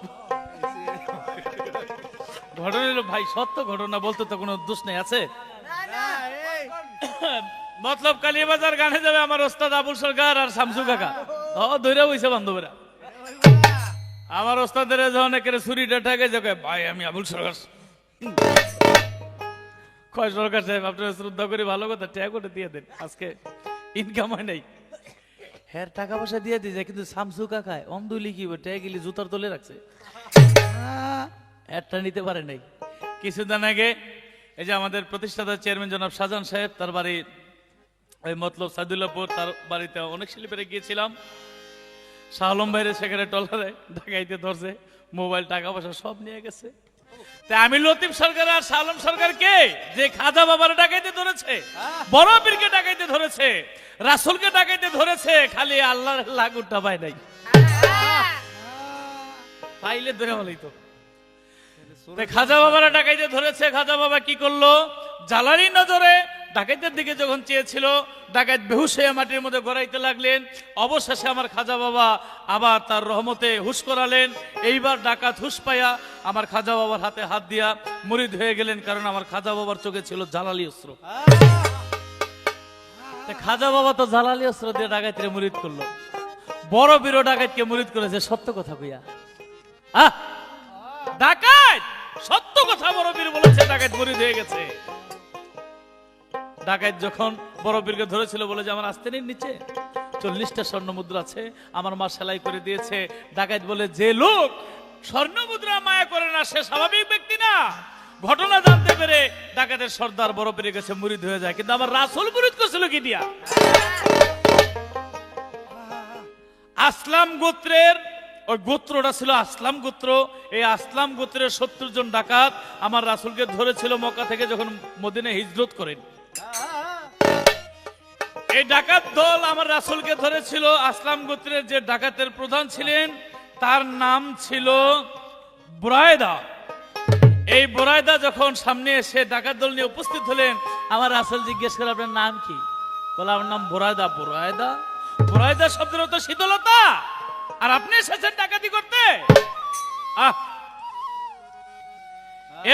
ঘটনা ভাই, সত্য ঘটনা বলতে তো কোনো দোষ নেই, আছে। মতলব কালিয়াবাজার গানে যাবে আমার ওস্তাদ আবুল সরকার আর শামসু কাকা, ধৈরা বইছে বান্ধবীরা। আমার ওস্তাদের যখন একেবারে ছুরিটা ঠেকে যাবে, ভাই আমি আবুল সরকার, কয় সরকার সাহেব আপনার শ্রদ্ধা করে ভালো কথা ট্যাগ করে দিয়ে দেন, আজকে ইনকাম হয় নাই। হ্যাঁ টাকা পয়সা দিয়ে দিয়ে যায়, কিন্তু শামসু কাকায় অমদুলি কি ট্যাগ গিলি জুতার তলে রাখছে, একটা নিতে পারে নাই। কিছুদিন আগে এই যে আমাদের প্রতিষ্ঠাতা চেয়ারম্যান জনাব শাহজাহান সাহেব, তার বাড়ি ওই মতলব সাদুল্লাপুর, তার বাড়িতে অনেক শিল্পীরা গিয়েছিলাম। শাহ আলম ভাইরে সেখানে টলারে ঢাকাইতে ধরছে, মোবাইল টাকা পয়সা সব নিয়ে গেছে। তা আমি লতিফ সরকার আর শাহ আলম সরকার কে যে খাজা বাবার ডাকাইতে ধরেছে, বড় পীরকে ডাকাইতে ধরেছে, রাসূলকে ডাকাইতে ধরেছে, খালি আল্লাহর লাগুটা পায় নাই, পাইলে ধরে বলেই তো। খাজা বাবারা ডাকাইতে ধরেছে, খাজা বাবা কি করলো, জ্বালারি নজরে ডাকাইতের দিকে যখন চেয়েছিল, ডাকাইত বেহুশ হয়ে মাটির মধ্যে গড়াইতে লাগলেন। অবশেষে আমার খাজা বাবা আবার তার রহমতে হুশ করালেন। এইবার ডাকাত হুশ পাইয়া আমার খাজা বাবার হাতে হাত দিয়া মুরিদ হয়ে গেলেন, কারণ আমার খাজা বাবার চোখে ছিল জালালি অস্ত্র। খাজা বাবা তো জালালি অস্ত্র দিয়ে ডাকাইতে মুরিদ করলো, বড় বীর ডাকাইতকে মুরিদ করেছে। সত্য কথা কইয়া ডাকাত সত্য কথা বড় বীর বলেছে, ডাকাত মুরিদ হয়ে গেছে। ডাকাত যখন বড় বীরকে ধরেছিল, বলে যে আমার আস্তানির নিচে 40টা স্বর্ণ মুদ্রা আছে, আমার মা সেলাই করে দিয়েছে। ডাকাত বলে যে লোক স্বর্ণ মুদ্রা মায়া করে না সে স্বাভাবিক ব্যক্তি না। ঘটনা জানতে পেরে ডাকাতের সর্দার বড় পীরের কাছে মুরিদ হয়ে যায়, কিন্তু আমার রাসূল মুরিদ করছিল কি দিয়া? আসলাম গোত্রের ওই গোত্রটা ছিল আসলাম গোত্র। এই আসলাম গোত্রের 70 জন ডাকাত আমার রাসূলকে ধরেছিল মক্কা থেকে যখন মদিনায় হিজরত করেন। এই ডাকাত দল আমার রাসূলকে ধরেছিল। আসলাম গোত্রের যে ডাকাতের প্রধান ছিলেন তার নাম ছিল বুরায়দা। এই বুরায়দা যখন সামনে এসে ডাকাত দল নিয়ে উপস্থিত হলেন, আমার রাসূল জিজ্ঞেস করে আপনার নাম কি? বলে আমার নাম বুরায়দা। বুরায়দা, বুরায়দা শব্দের অর্থ শীতলতা, আর আপনি এসেছেন ডাকাতি করতে?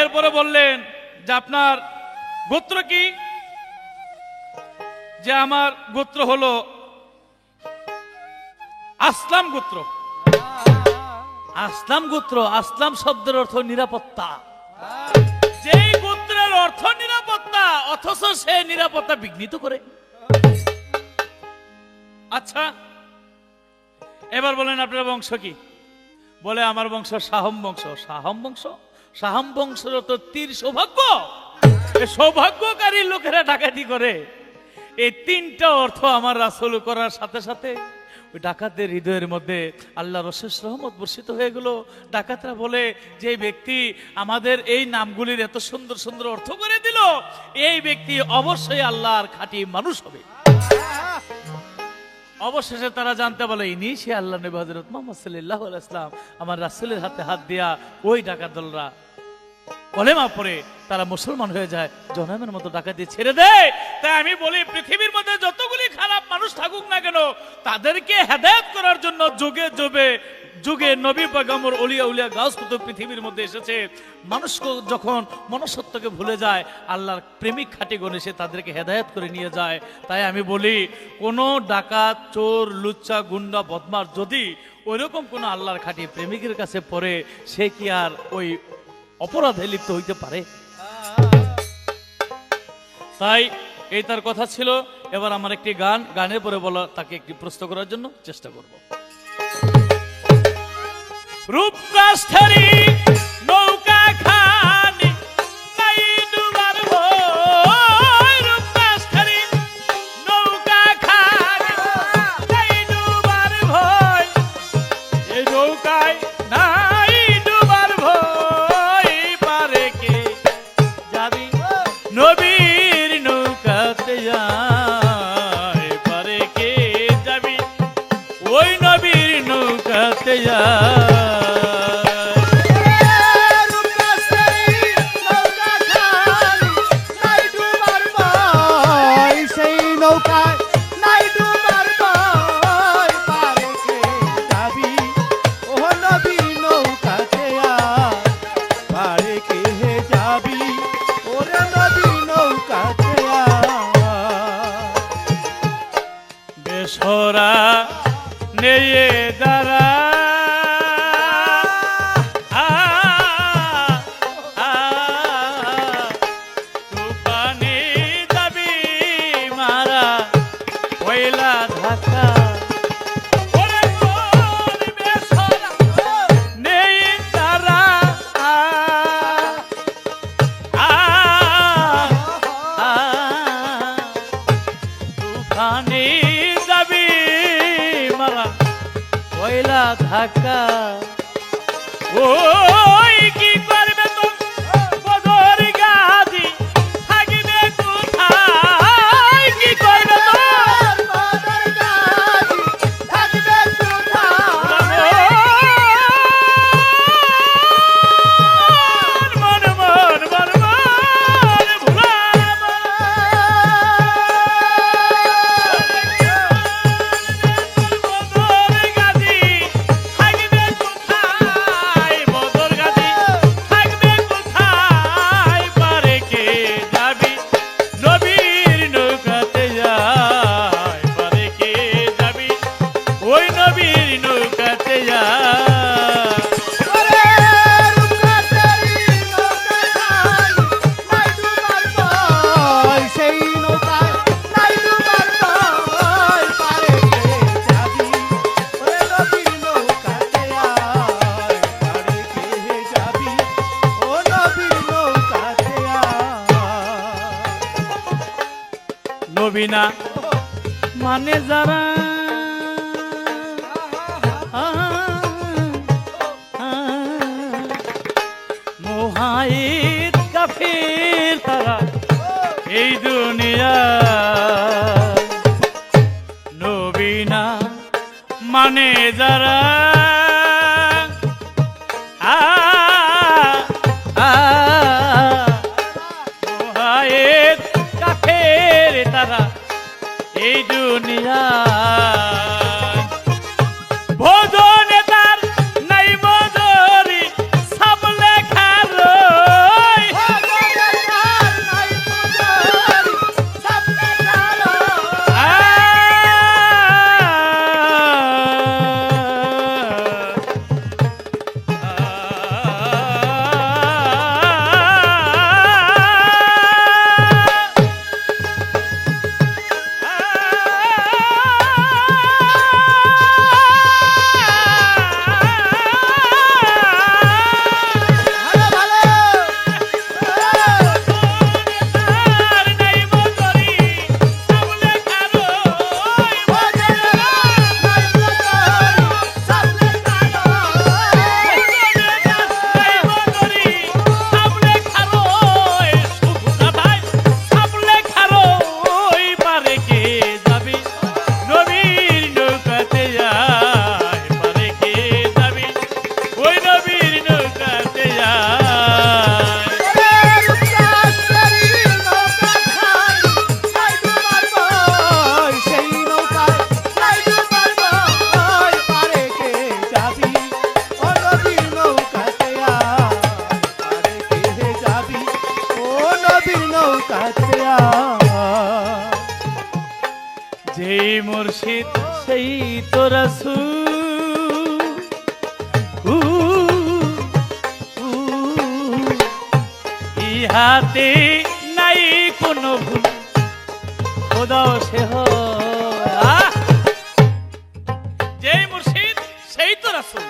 এরপরে বললেন যে আপনার গোত্র কি? যে আমার গোত্র হলো আসলাম গোত্র। আসলাম গোত্র, আসলাম শব্দের অর্থ নিরাপত্তা। যেই গোত্রের অর্থ নিরাপত্তা, অথচ সে নিরাপত্তা বিঘ্নিত করে। আচ্ছা, এবার বলেন আপনার বংশ কি? বলে আমার বংশ সাহম বংশ। সাহম বংশ? সাহম বংশের তো তীর সৌভাগ্য। এই সৌভাগ্যকারী লোকেরা ডাকাতি করে। এই তিনটা অর্থ আমার রাসূল করার সাথে সাথে ওই ডাকাতদের হৃদয়ের মধ্যে আল্লাহর অশেষ রহমত বর্ষিত হয়ে গেল। ডাকাতরা বলে, যে ব্যক্তি আমাদের এই নামগুলির এত সুন্দর সুন্দর অর্থ করে দিল, এই ব্যক্তি অবশ্যই আল্লাহর খাঁটি মানুষ হবে। অবশেষে তারা জানতে বলে ইনি সে আল্লাহ নবী হযরত মুহাম্মদ সাল্লাল্লাহু আলাইহি ওয়াসাল্লাম। আমার রাসূলের হাতে হাত দিয়া ওই ডাকাত দলরা কলেমা পড়ে তারা মুসলমান হয়ে যায়, জনমের মতো ডাকাতি ছেড়ে দেয়। তাই আমি বলি, পৃথিবীর মধ্যে যতগুলি খারাপ মানুষ থাকুক না কেন, তাদেরকে হেদায়েত করার জন্য যুগে যুগে যুগে নবী পয়গম্বর ওলিয়া উলিয়া গাউস কুতুব পৃথিবীর মধ্যে এসেছে। মানুষ যখন মনুষ্যত্বকে ভুলে যায়, আল্লাহর প্রেমিক খাঁটিগণ এসে তাদেরকে হেদায়েত করে নিয়ে যায়। তাই আমি বলি, কোনো ডাকাত, চোর, লুচ্চা, গুন্ডা, বদমাশ যদি ওইরকম কোনো আল্লাহর খাঁটি প্রেমিকের কাছে পড়ে, সে কি আর ওই অপরাধে লিপ্ত হইতে পারে? তাই এই তার কথা ছিল। এবার আমার একটি গানের পরে বলা, তাকে একটি প্রশ্ন করার জন্য চেষ্টা করব। রূপকাষ্ঠারি নৌকা খানি নাই ডুবার ভয়। রূপকাষ্ঠারি নৌকা খানি নাই ডুবার ভয়। এই নৌকায় নাই ডুবার ভয়। পারে কে যাবি নবীর নৌকাতে যায়। পারে কে যাবি ওই নবীর নৌকাতে যায়। বেসরা নেয়ে দাঁড়া তুফানে যাবি মারা পয়লা ধাক্কা। ধাক্কা ওই কি করবে তো বদর গাজী থাকবে কোথায়? কি করবে তো বদর গাজী থাকবে কোথায়? মন মন মন মন ভুলা নবীনা মানে যারা এই দুনিয়া নবীনা মানে যারা কাফের তারা এই দুনিয়া ভোজনে তার নাই মজুরি সামলে খারই যেই মুর্শিদ সেই তো রাসূল ইহাতে নাই কোনো ভুল খোদাও সে হয় যেই মুর্শিদ সেই তো রাসূল।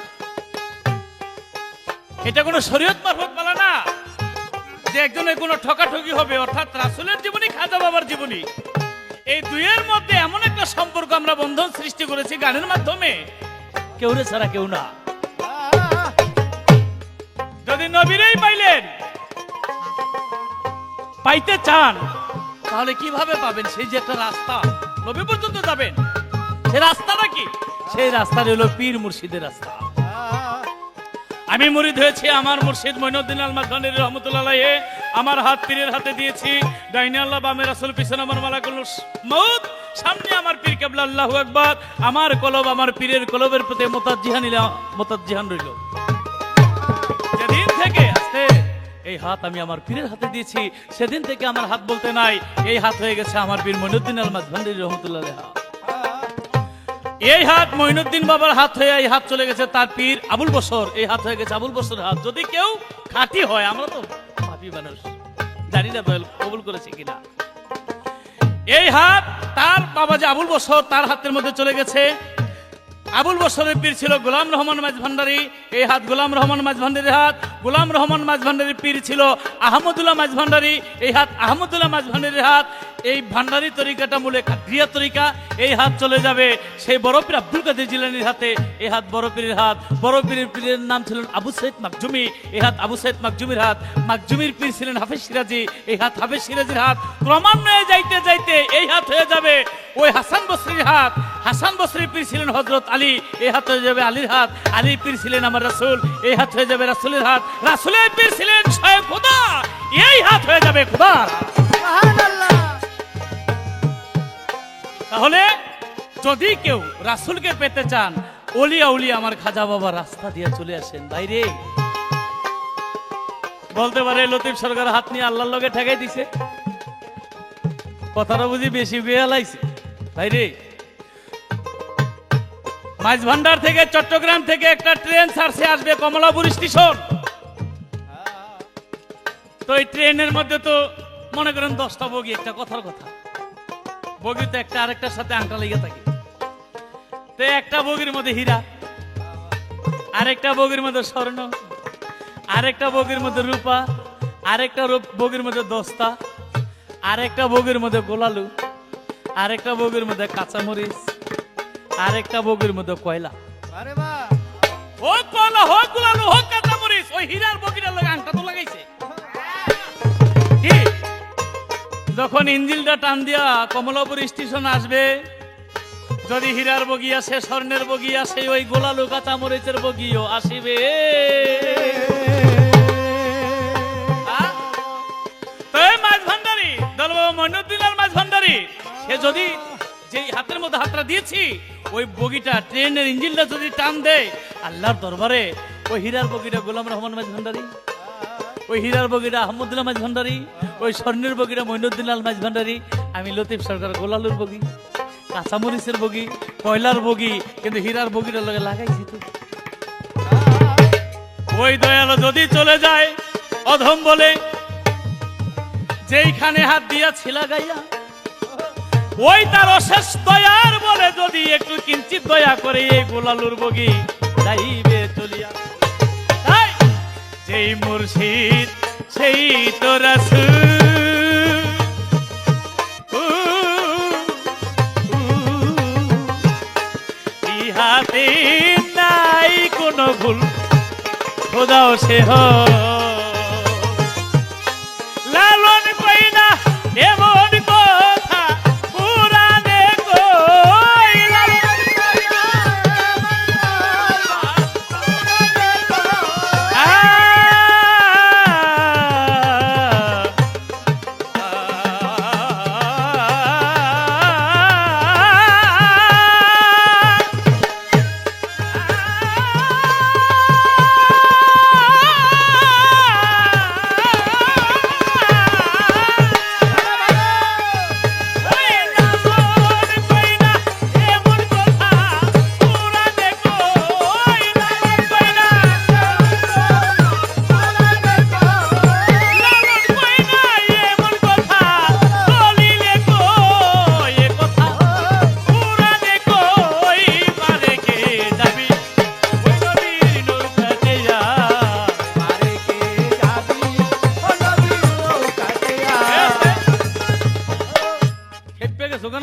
এটা কোনো শরীয়ত মারফত বলা না যে একজনের কোনো ঠকাঠকি হবে, অর্থাৎ রাসূলের জীবনী খাজা বাবার জীবনী, এই দুইয়ের মধ্যে এমন একটা সম্পর্ক আমরা বন্ধন সৃষ্টি করেছি গানের মাধ্যমে, কেউ রে ছাড়া কেউ না। যদি নবীরেই পাইতে চান তাহলে কিভাবে পাবেন? সেই যে একটা রাস্তা নবী পর্যন্ত যাবেন, সেই রাস্তাটা কি? সেই রাস্তা হলো পীর মুর্শিদের রাস্তা। আমি মুরিদ হয়েছি আমার মুর্শিদ মঈনুদ্দিন আল মাঝভান্ডারী রহমাতুল্লাহ আলাইহি। আমার হাত পীরের হাতে দিয়েছি, ডাইনে আল্লাহ বামে রাসূল পিছনে আমার মালাকুল মউত, সামনে আমার পীর কেবলা আল্লাহু আকবার। আমার কলব আমার পীরের কলবের প্রতি মোতাজ্জিহান রইল। যেদিন থেকে আস্তে এই হাত আমি আমার পীরের হাতে দিয়েছি, সেদিন থেকে আমার হাত বলতে নাই, এই হাত হয়ে গেছে আমার পীর মঈনুদ্দিন আল মাঝভান্ডারী রহমাতুল্লাহ আলাইহি। এই হাত মঈনুদ্দিন বাবার হাত হয়ে এই হাত চলে গেছে তার পীর আবুল বসর, এই হাত হয়ে গেছে আবুল বসরের হাত। যদি কেউ খাঁটি হয়, আমরা তো পাপী মানুষ, জানি না কবুল করেছে কিনা। এই হাত তার বাবা যে আবুল বসর, তার হাতের মধ্যে চলে গেছে। আবুল বসরের পীর ছিল গোলাম রহমান মাঝভান্ডারী, এই হাত গোলাম রহমান মাঝভান্ডারীর হাত। গোলাম রহমান মাঝভান্ডারীর পীর ছিল আহমদুল্লাহ মাঝভান্ডারী, এই হাত আহমদুল্লাহ মাঝভান্ডারীর হাত। এই ভান্ডারী তরিকাটা মূলে কাদরিয়া তরিকা, এই হাত চলে যাবে সেই বড় পীর আব্দুল কাদের জিলানীর হাতে, এই হাত বড় পীরের হাত। বড় পীরের পীরের নাম ছিলেন আবু সাইদ মাকজুমি, এই হাত আবু সাইদ মাকজুমির হাত। মাকজুমির পীর ছিলেন হাফেজ সিরাজি, এই হাত হাফেজ সিরাজির হাত। ক্রমান্বয়ে যাইতে যাইতে এই হাত হয়ে যাবে ওই হাসান বসরির হাত। হাসান বসরির পীর ছিলেন হযরত আলী, এই হাত হয়ে যাবে আলীর হাত। আলীর পীর ছিলেন আমার রাসূল, এই হাত হয়ে যাবে রাসূলের হাত। রাসূলের পীর ছিলেন স্বয়ং খোদা, এই হাত হয়ে যাবে খোদার। সুবহানাল্লাহ। তাহলে যদি কেউ রাসূলকে পেতে চান, ওলিয়া উলিয়া আমার খাজা বাবা রাস্তা দিয়ে চলে আসেন। বাইরে বলতে পারে লতিফ সরকার হাত নিয়ে আল্লাহর লগে ঠেকাই দিছে, কথাটা বুঝি বেশি বেয়া লাইছে। বাইরে মাঝভান্ডার থেকে চট্টগ্রাম থেকে একটা ট্রেন ছাড়ছে, আসবে কমলাপুর স্টেশন। তো এই ট্রেনের মধ্যে তো মনে করেন 10টা বগি, একটা কথার কথা, বগি তো একটা আরেকটার সাথে আংটা লেগে থাকে। তো একটা বগির মধ্যে হীরা, আরেকটা বগির মধ্যে স্বর্ণ, আরেকটা বগির মধ্যে রূপা, আরেকটা বগির মধ্যে দস্তা, আরেকটা বগির মধ্যে গোলালু, আরেকটা বগির মধ্যে কাঁচামরিচ, আরেকটা বগির মধ্যে কয়লা। আরে বাহ, হোক কয়লা, হোক গোলালু, হোক কাঁচামরিচ, ওই হীরার বগিটার লগে আংটা তো লাগাইছে। কি যখন ইঞ্জিলটা টান দিয়া কমলাপুর স্টেশন আসবে, যদি হীরার বগি আসে, স্বর্ণের বগি আসে, ওই গোলালু কাঁচা মরিচের বগিও আসিবে। তো এই মাছ ভান্ডারী দলবাবু মঈনুদ্দিন আল মাছ ভান্ডারী, সে যদি যেই হাতের মধ্যে হাতটা দিয়েছি, ওই বগিটা ট্রেনের ইঞ্জিনটা যদি টান দেয়, আল্লাহর দরবারে ওই হীরার বগিটা গোলাম রহমান মাঝ ভান্ডারী, ওই হীরার বগিটা আহমদুল্লাহ মাঝ ভান্ডারী, ওই স্বর্ণের বগিটা মঈনুদ্দিন আল মাঝ ভান্ডারী, আমি লতিফ সরকার গোলালুর বগি, কাঁচামরিচের বগি, কয়লার বগি, কিন্তু হীরার বগিটার লগে লাগাইছি তো। ওই দয়ালো যদি চলে যায়, অধম বলে যেইখানে হাত দিয়া ছিলা গাইয়া, ওই তার অশেষ দয়ার বলে যদি একটু কিঞ্চিত দয়া করে এই গোলালুর বগি যাইবে চলিয়া। তাই যেই মুর্শিদ সেই তো রাসূল, ইহাতে নাই কোনো ভুল, খোদাও সে লালন কই না এমন কথা পুরাণে কই, লালন কই না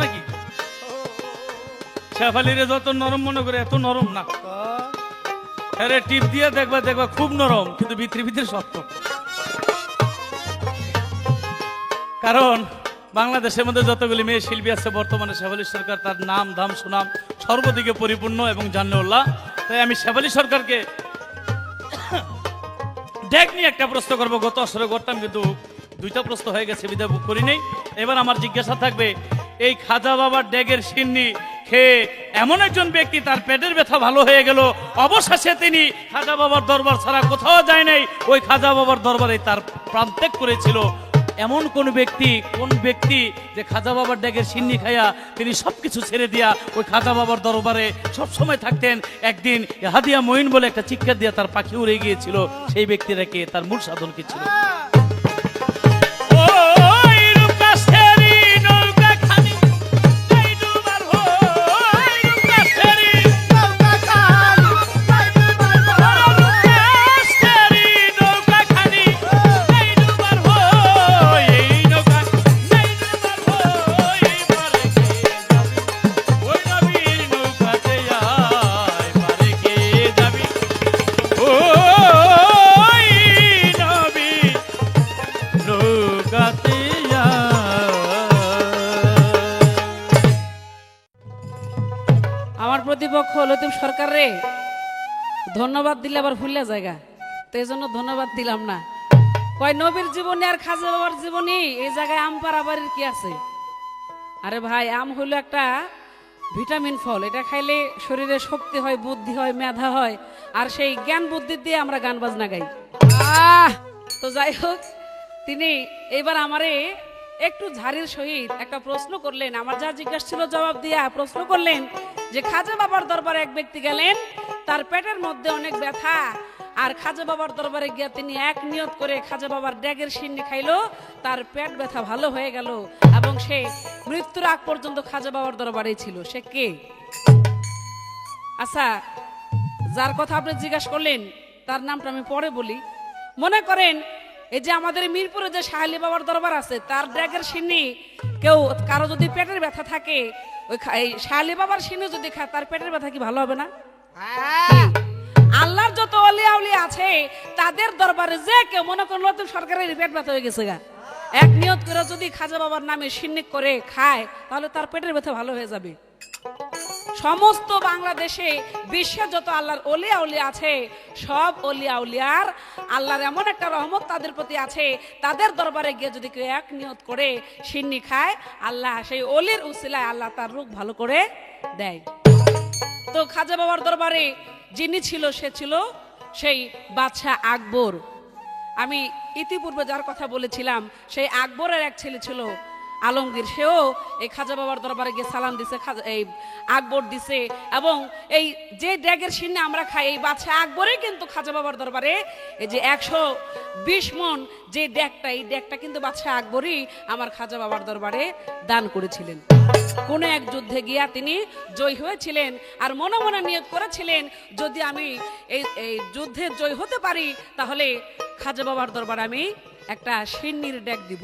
নাকি? শেফালিরে যত নরম মনে করে এত নরম না, আরে টিপ দিয়ে দেখবা দেখবা খুব নরম, কিন্তু ভিতরে ভিতরে শক্ত। কারণ বাংলাদেশের মধ্যে যতগুলি মেয়ে শিল্পী আছে বর্তমানে, শেফালি সরকার তার নাম ধাম সুনাম সর্বদিকে পরিপূর্ণ এবং জান্নাতুল্লাহ। তাই আমি শেফালি সরকারকে ডেক নিয়ে একটা প্রশ্ন করবো। গত আসরে করতাম, কিন্তু দুইটা প্রশ্ন হয়ে গেছে, বিদায় বুক করি নেই। এবার আমার জিজ্ঞাসা থাকবে, এই খাজা বাবার ডেগের সিন্নি খেয়ে এমন একজন ব্যক্তি, তার পেটের ব্যথা ভালো হয়ে গেল, অবশেষে তিনি খাজা বাবার দরবার ছাড়া কোথাও যায় নাই, ওই খাজা বাবার দরবারে তার প্রাণ ত্যাগ করেছিল। এমন কোন ব্যক্তি যে খাজা বাবার ডেগের সিন্নি খাইয়া তিনি সবকিছু ছেড়ে দিয়া ওই খাজা বাবার দরবারে সবসময় থাকতেন। একদিন হাদিয়া মঈন বলে একটা চিৎকার দিয়া তার পাখি উড়ে গিয়েছিল। সেই ব্যক্তিরা কে, তার মূল সাধন কি ছিল? আমার প্রতিপক্ষ লতিফ সরকার রে ধন্যবাদ দিলে আবার ভুলে জায়গা, তো এই জন্য ধন্যবাদ দিলাম না। কয় নবীর জীবনী আর খাজা বাবার জীবনী, এই জায়গায় আম পারাবাড়ির কি আছে? আরে ভাই, আম হইলো একটা ভিটামিন ফল, এটা খাইলে শরীরে শক্তি হয়, বুদ্ধি হয়, মেধা হয়, আর সেই জ্ঞান বুদ্ধি দিয়ে আমরা গান বাজনা গাই। তো যাই হোক, তিনি এইবার আমারে একটু ঝাড়ির সহিত একটা প্রশ্ন করলেন। আমার যা জিজ্ঞাসা ছিল জবাব দিয়া প্রশ্ন করলেন যে খাজা বাবার দরবারে এক ব্যক্তি গেলেন, তার পেটের মধ্যে অনেক ব্যথা, আর খাজা বাবার দরবারে গিয়া তিনি এক নিয়ত করে খাজা বাবার ড্যাগের সিন্নি খাইলো, তার পেট ব্যথা ভালো হয়ে গেল, এবং সে মৃত্যুর আগ পর্যন্ত খাজা বাবার দরবারে ছিল। সে কে? আচ্ছা, যার কথা আপনি জিজ্ঞাসা করলেন তার নামটা আমি পরে বলি। মনে করেন এই যে আমাদের মিরপুরে যে শাহালি বাবার দরবার আছে, তার ড্যাগের সিন্নি কেউ কারো যদি পেটের ব্যথা থাকে, ওই শাহালি বাবার সিন্নি যদি খায়, তার পেটের ব্যথা কি ভালো হবে না? আল্লাহর যত ওলিয়া উলিয়া আছে তাদের দরবারে যে কেউ, মনে করেন লতিফ সরকারের পেট ব্যথা হয়ে গেছে গা, এক নিয়ত করে যদি খাজা বাবার নামে সিন্নিক করে খায় তাহলে তার পেটের ব্যথা ভালো হয়ে যাবে। সমস্ত বাংলাদেশে বিশ্বে যত আল্লাহর ওলিয়া উলিয়া আছে, সব ওলিয়া উলিয়ার আল্লাহর এমন একটা রহমত তাদের প্রতি আছে, তাদের দরবারে গিয়ে যদি কেউ এক নিয়ত করে সিন্নি খায়, আল্লাহ সেই ওলির উসিলায় আল্লাহ তার রোগ ভালো করে দেয়। তো খাজা বাবার দরবারে যিনি ছিল সে ছিল সেই বাদশাহ আকবর। আমি ইতিপূর্বে যার কথা বলেছিলাম সেই আকবরের এক ছেলে ছিল আলমগীর, সেও এই খাজা বাবার দরবারে গিয়ে সালাম দিছে, এই আকবর দিছে। এবং এই যে ড্যাগের সিন্নি আমরা খাই, এই বাদশাহ আকবরে কিন্তু খাজা বাবার দরবারে এই যে 120 মণ যে ড্যাগটা, এই ড্যাগটা কিন্তু বাদশাহ আকবরই আমার খাজা বাবার দরবারে দান করেছিলেন। কোন এক যুদ্ধে গিয়া তিনি জয় হয়েছিলেন, আর মনে মনে নিয়ত করেছিলেন যদি আমি এই যুদ্ধে জয় হতে পারি তাহলে খাজা বাবার দরবারে আমি একটা সিন্নির ড্যাগ দিব।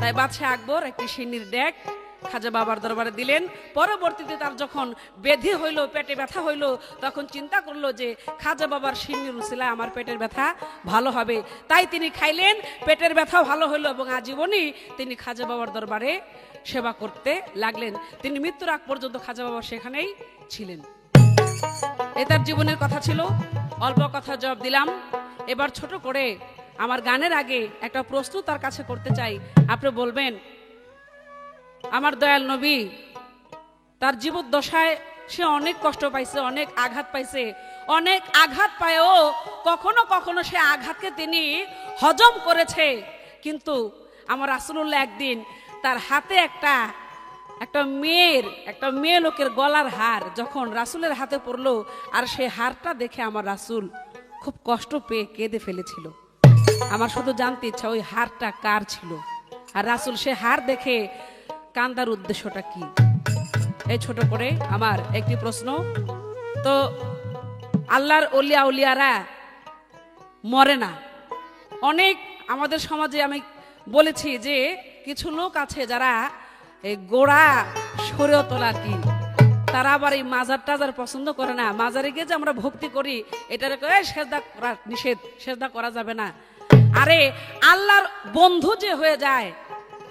তাই বাদশাহ আকবর একটি সিন্নির ড্যাগ খাজা বাবার দরবারে দিলেন। পরবর্তীতে তার যখন ব্যাধি হইল, পেটে ব্যথা হইল, তখন চিন্তা করলো যে খাজা বাবার সিন্নির উসিলায় আমার পেটের ব্যথা ভালো হবে। তাই তিনি খাইলেন, পেটের ব্যথা ভালো হইল এবং আজীবনই তিনি খাজা বাবার দরবারে সেবা করতে লাগলেন। তিনি মৃত্যুর আগ পর্যন্ত খাজা বাবা সেখানেই ছিলেন। এ তার জীবনের কথা ছিল। অল্প কথা জবাব দিলাম। এবার ছোট করে আমার গানের আগে একটা প্রশ্ন তার কাছে করতে চাই। আপনি বলবেন, আমার দয়াল নবী তার জীবদ্দশায় সে অনেক কষ্ট পাইছে, অনেক আঘাত পাইছে, অনেক আঘাত পায়ও কখনো কখনো সে আঘাতকে তিনি হজম করেছে। কিন্তু আমার রাসূলুল্লাহ একদিন তার হাতে একটা মেয়ে লোকের গলার হার যখন রাসূলের হাতে পড়লো, আর সেই হারটা দেখে আমার রাসূল খুব কষ্ট পেয়ে কেঁদে ফেলেছিল। আমার শুধু জানতে ইচ্ছা ওই হারটা কার ছিল, আর রাসূল সে হার দেখে কান্দার উদ্দেশ্যটা কি। এই ছোট করে আমার একটি প্রশ্ন। তো আল্লাহর ওলিয়া উলিয়ারা মরে না। অনেক আমাদের সমাজে আমি বলেছি যে কিছু লোক আছে যারা এই গোড়া শরীয়তলা কি, তারা আবার এই মাজার টাজার পছন্দ করে না। মাজারে গিয়ে যে আমরা ভক্তি করি এটার সেজদা করা নিষেধ, সেজদা করা যাবে না। আরে আল্লাহর বন্ধু যে হয়ে যায়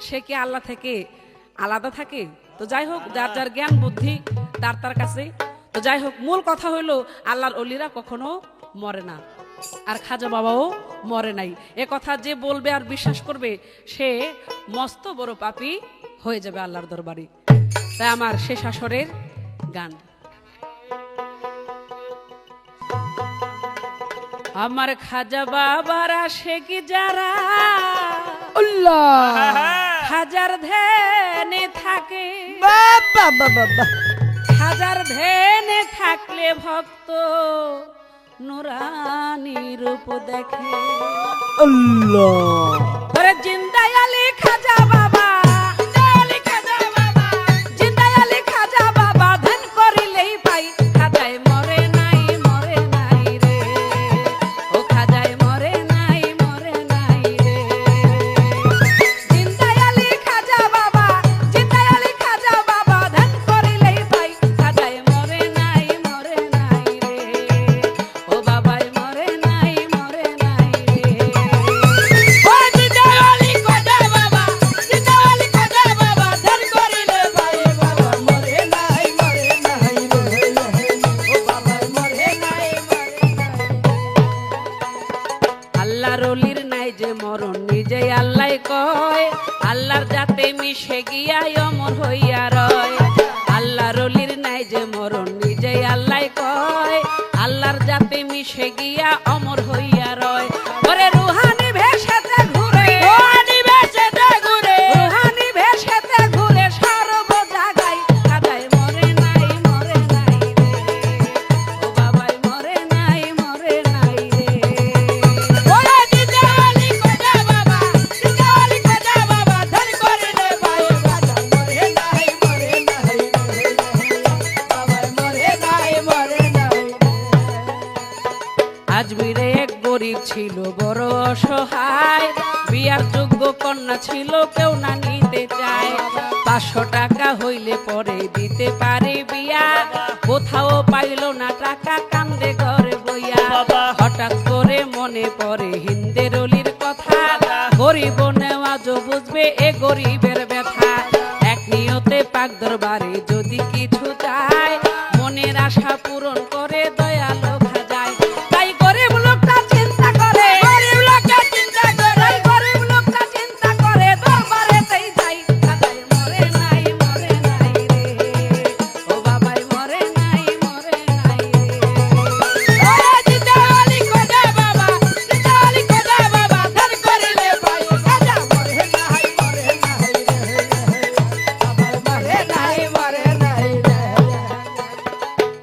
সে কি আল্লাহ থেকে আলাদা থাকে? তো যাই হোক, যার যার জ্ঞান বুদ্ধি তার কাছে। তো যাই হোক, মূল কথা হইল আল্লাহর ওলিরা কখনো মরে না, আর খাজা বাবাও মরে নাই। এ কথা যে বলবে আর বিশ্বাস করবে সে মস্ত বড় পাপী হয়ে যাবে আল্লাহর দরবারে। তাই আমার শেষ আসরের গান, আমার খাজা বাবার আশেক যারা আল্লাহ হাজার ধ্যানে থাকে, বাবা বাবা, হাজার ধ্যানে থাকলে ভক্ত নুরানি রূপ দেখে। আল্লাহ ওরে জিন্দায় আলী খাজা বাবা, জিন্দায় আলী খাজা বাবা, জিন্দায় আলী খাজা বাবা, ধ্যান করিলেই পাই। খাজায় মরে নাই, মরে নাই রে, ও খাজায় মরে নাই, মরে নাই রে। জিন্দায় আলী খাজা বাবা, জিন্দায় আলী খাজা বাবা, ধ্যান করিলেই পাই। খাজায় মরে নাই, মরে নাই রে, ও বাবাই মরে নাই, মরে নাই রে। ও জিন্দায় আলী খাজা বাবা, জিন্দায় আলী খাজা বাবা, ধ্যান করিলে পাই। বাবা মরে নাই, মরে নাই রে, ও বাবাই মরে নাই, মরে নাই। আল্লাহর ওলির নাই যে মরণ, নিজেই আল্লাহ কয়, আল্লাহর যাতে মিশে গিয়া অমর হইয়া রয়। আল্লাহর ওলির নাই যে মরণ, নিজেই আল্লাহ কয়, আল্লাহর যাতে মিশে গিয়া অমর হইয়া রয়। ওরে রুহানি ভেসেতে ঘুরে, রুহানি ভেসেতে ঘুরে, রুহানি ভেসেতে ঘুরে সর্ব জায়গায়। খাজায় মরে নাই, মরে নাই রে, ও বাবাই মরে নাই, মরে নাই রে। ওরে জিন্দায় আলী খাজা বাবা, জিন্দায় আলী খাজা বাবা, ধ্যান করিলে পাই। খাজায় মরে নাই, মরে নাই রে, বাবাই মরে নাই, মরে নাই রে। আজমিরে এক গরিব ছিল বড় অসহায়, বিয়ার যোগ্য কন্যা ছিল কেউ না নিতে চায়। 500 টাকা হইলে পরে দিতে পারে বিয়া, কোথাও পাইল না টাকা, কান্দে ঘরে বইয়া। হঠাৎ করে মনে পড়ে হিন্দের অলির কথা, গরিব নেওয়াজ বুঝবে এ গরিবের ব্যথা। এক নিয়তে পাক দরবারে যদি কিছু চায়, মনের আশা পূরণ করে দয়ালু খাজায়। তাই গরিব লোকটা চিন্তা করে, গরিব লোকটা চিন্তা করে, তাই গরিব লোকটা চিন্তা করে দরবারেতেই যাই। খাজায় মরে নাই রে, ও বাবাই মরে নাই রে। ওরে জিতে আলি খোদা বাবা, জিতে আলি খোদা বাবা, ধান করিলে পাই খাজা মরে নাই রে, বাবা মরে নাই রে।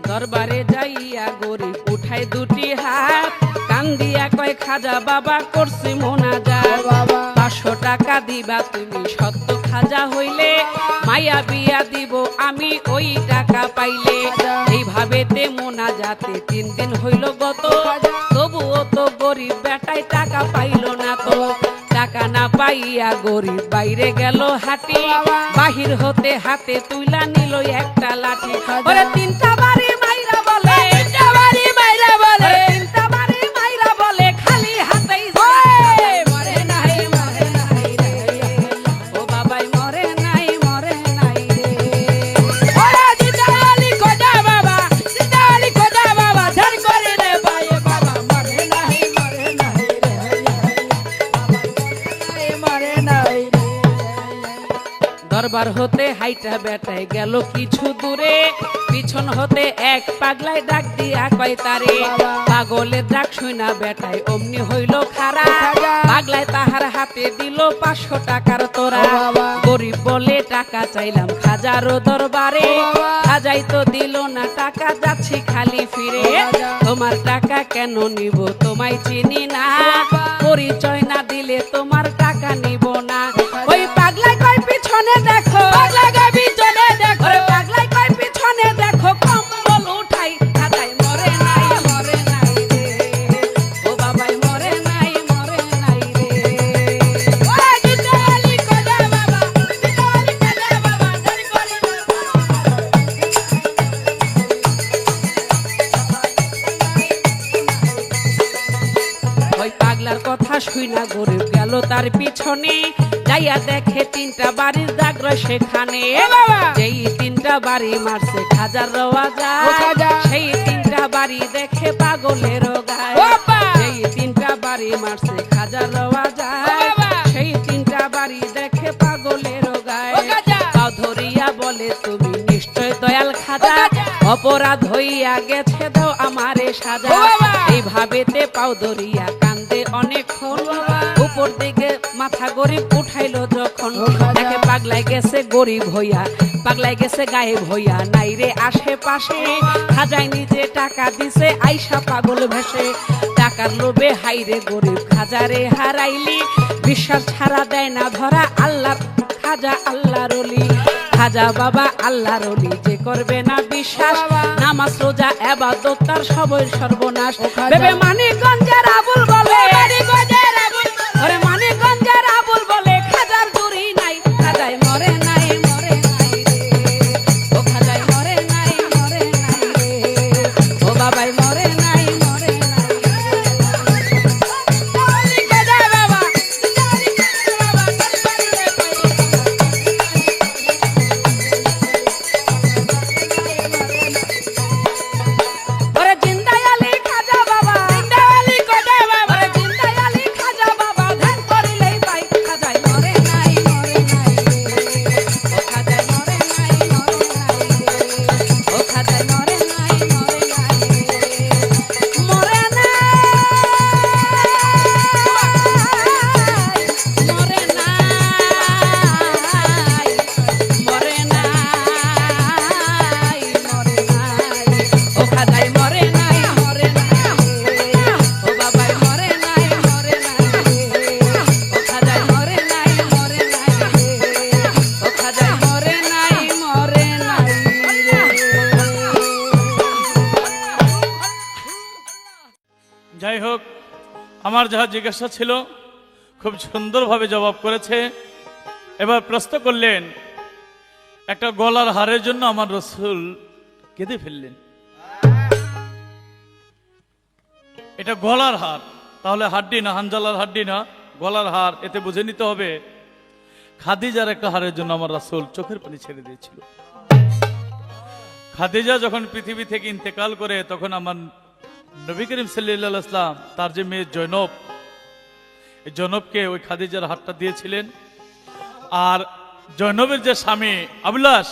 দরবারে যাইয়া গরিব উঠায় দুটি হাত, কান দিয়া কয় খাজা বাবা করছি মোনাজাত। বাবা 500 টাকা দিবা তুমি সত্য খাজা হইলে, মায়া বিয়া দিব আমি ওই টাকা পাইলে। এইভাবেতে মোনাজাতে 3 দিন হইল গত, তবুও তো গরিব বেটায় টাকা পাইল না তো। টাকা না পাইয়া গরিব বাইরে গেল হাঁটি, বাহির হতে হাতে তুইলা নিল একটা লাঠি। ওরে 3টা বাড়ি মাইরা বলে, তিনটা বাড়ি মাইরা বলে, ওরে 3টা বাড়ি মাইরা বলে খালি হাতেই ওরে মরে নাই রে, ও বাবাই মরে নাই রে। ওরে জিতে আলি খোদা বাবা, জিতে আলি খোদা বাবা, ধান করিলে পাই বাবা মরে নাই রে, মরে নাই রে। দরবার হতে হাইটা বেটায় গেল কিছু দূরে, পিছন হতে এক পাগলায় ডাক দিয়া কয় তারে। পাগলের ডাক শুনা বেটায় অমনি হইল খারা, পাগলায় তাহার হাতে দিল 500 টাকার তোরা। গরিব বলে টাকা চাইলাম খাজারও দরবারে, খাজাই তো দিল না টাকা, যাচ্ছি খালি ফিরে। তোমার টাকা কেন নিব তোমায় চিনি না, পরিচয় না দিলে তোমার টাকা নিব না। ওই পাগলায় কয় পিছনে দেখো, পাগলা গাবি চলে দেখো, ওরে পাগলায় কয় পিছনে দেখো, কম্বল উঠাই খাজাই মরে নাই রে, ও বাবাই মরে নাই রে। ওরে জিতে আলি খোদা বাবা, জিতে আলি খোদা বাবা, ধান করিলে ওই পাগলার কথা শুইনা গরিব গেল তার পিছনে, যাইয়া দেখে 3টা বাড়ির দাগ রয় সেখানে। বাবা! যেই 3টা বাড়ি মারছে খাজার রওয়া ও খাজা! যায়, সেই 3টা বাড়ি দেখে পাগলের গায়। বাবা! যেই 3টা বাড়ি মারছে খাজার রওয়া যায়, বাবা! সেই 3টা বাড়ি দেখে পাগলের গায়। ও খাজা! পাও ধরিয়া বলে তুমি নিশ্চয় দয়াল খাজা, খাজা! অপরাধ হইয়া গেছে দাও আমারে সাজা। ও বাবা! এইভাবেতে পাও ধরিয়া কান্দে অনেকক্ষণ, উপর দিকে মাথা গরিব উঠাইলো যখন। ও খাজা! দেখে পাগলাই গেছে গরিব হইয়া, পাগলাই গেছে গায়েব হইয়া, নাই রে আশেপাশে। খাজাই নিজে টাকা দিছে আইসা পাগল ভেসে, টাকার লোভে হাইরে গরিব খাজারে হারাইলি। বিশ্বাস ছাড়া দেয় না ধরা আল্লাহর খাজা আল্লাহর ওলি। খাজা বাবা আল্লাহর ওলি যে করবে না বিশ্বাস, নামাজ রোজা ইবাদত তার সবই সর্বনাশ। খাজা! ভেবে মানিকগঞ্জের আবুল বলে, মানিকগঞ্জের আবুল বলে, ওরে মানিকগঞ্জের আবুল বলে খাজার জুরি নাই, খাজাই মরে নাই রে, ও খাজাই মরে নাই রে, ও বাবাই মরে নাই রে। আলি খোদা বাবা, জিতে আলি খোদা বাবা, ধান করিলে পাই ওরে জিন্দাই আলী খাজা বাবা, জিতে আলি খোদা বাবা, ওরে জিন্দাই আলী খাজা বাবা, ধ্যান করিলেই পাই। খাজাই মরে নাই রে, ও খাজাই মরে নাই রে, ও খাজাই মরে নাই রে, মরে নাই, মরে নাই, মরে নাই, ও খাজাই মরে নাই, ও বাবাই মরে নাই, ও খাজাই মরে নাই, ও খাজাই মরে নাই যাই হোক, আমার যাহা জিজ্ঞাসা ছিল খুব সুন্দরভাবে জবাব করেছে। এবার প্রশ্ন করলেন, একটা গলার হারের জন্য আমার রসুল কেঁদে ফেললেন। এটা গলার হার, তাহলে হাড্ডি না, হানজালার হাড্ডি না, গলার হার। এতে বুঝে নিতে হবে খাদিজার একটা হারের জন্য আমার রাসূল চোখের পানি ছেড়ে দিয়েছিল। খাদিজা যখন পৃথিবী থেকে ইন্তেকাল করে তখন আমার নবী করিম সাল্লাল্লাহু আলাইহি ওয়াসাল্লাম তার যে মেয়ে জয়নব, এই জয়নবকে ওই খাদিজার হাতটা দিয়েছিলেন। আর জয়নবের যে স্বামী আবুলাস,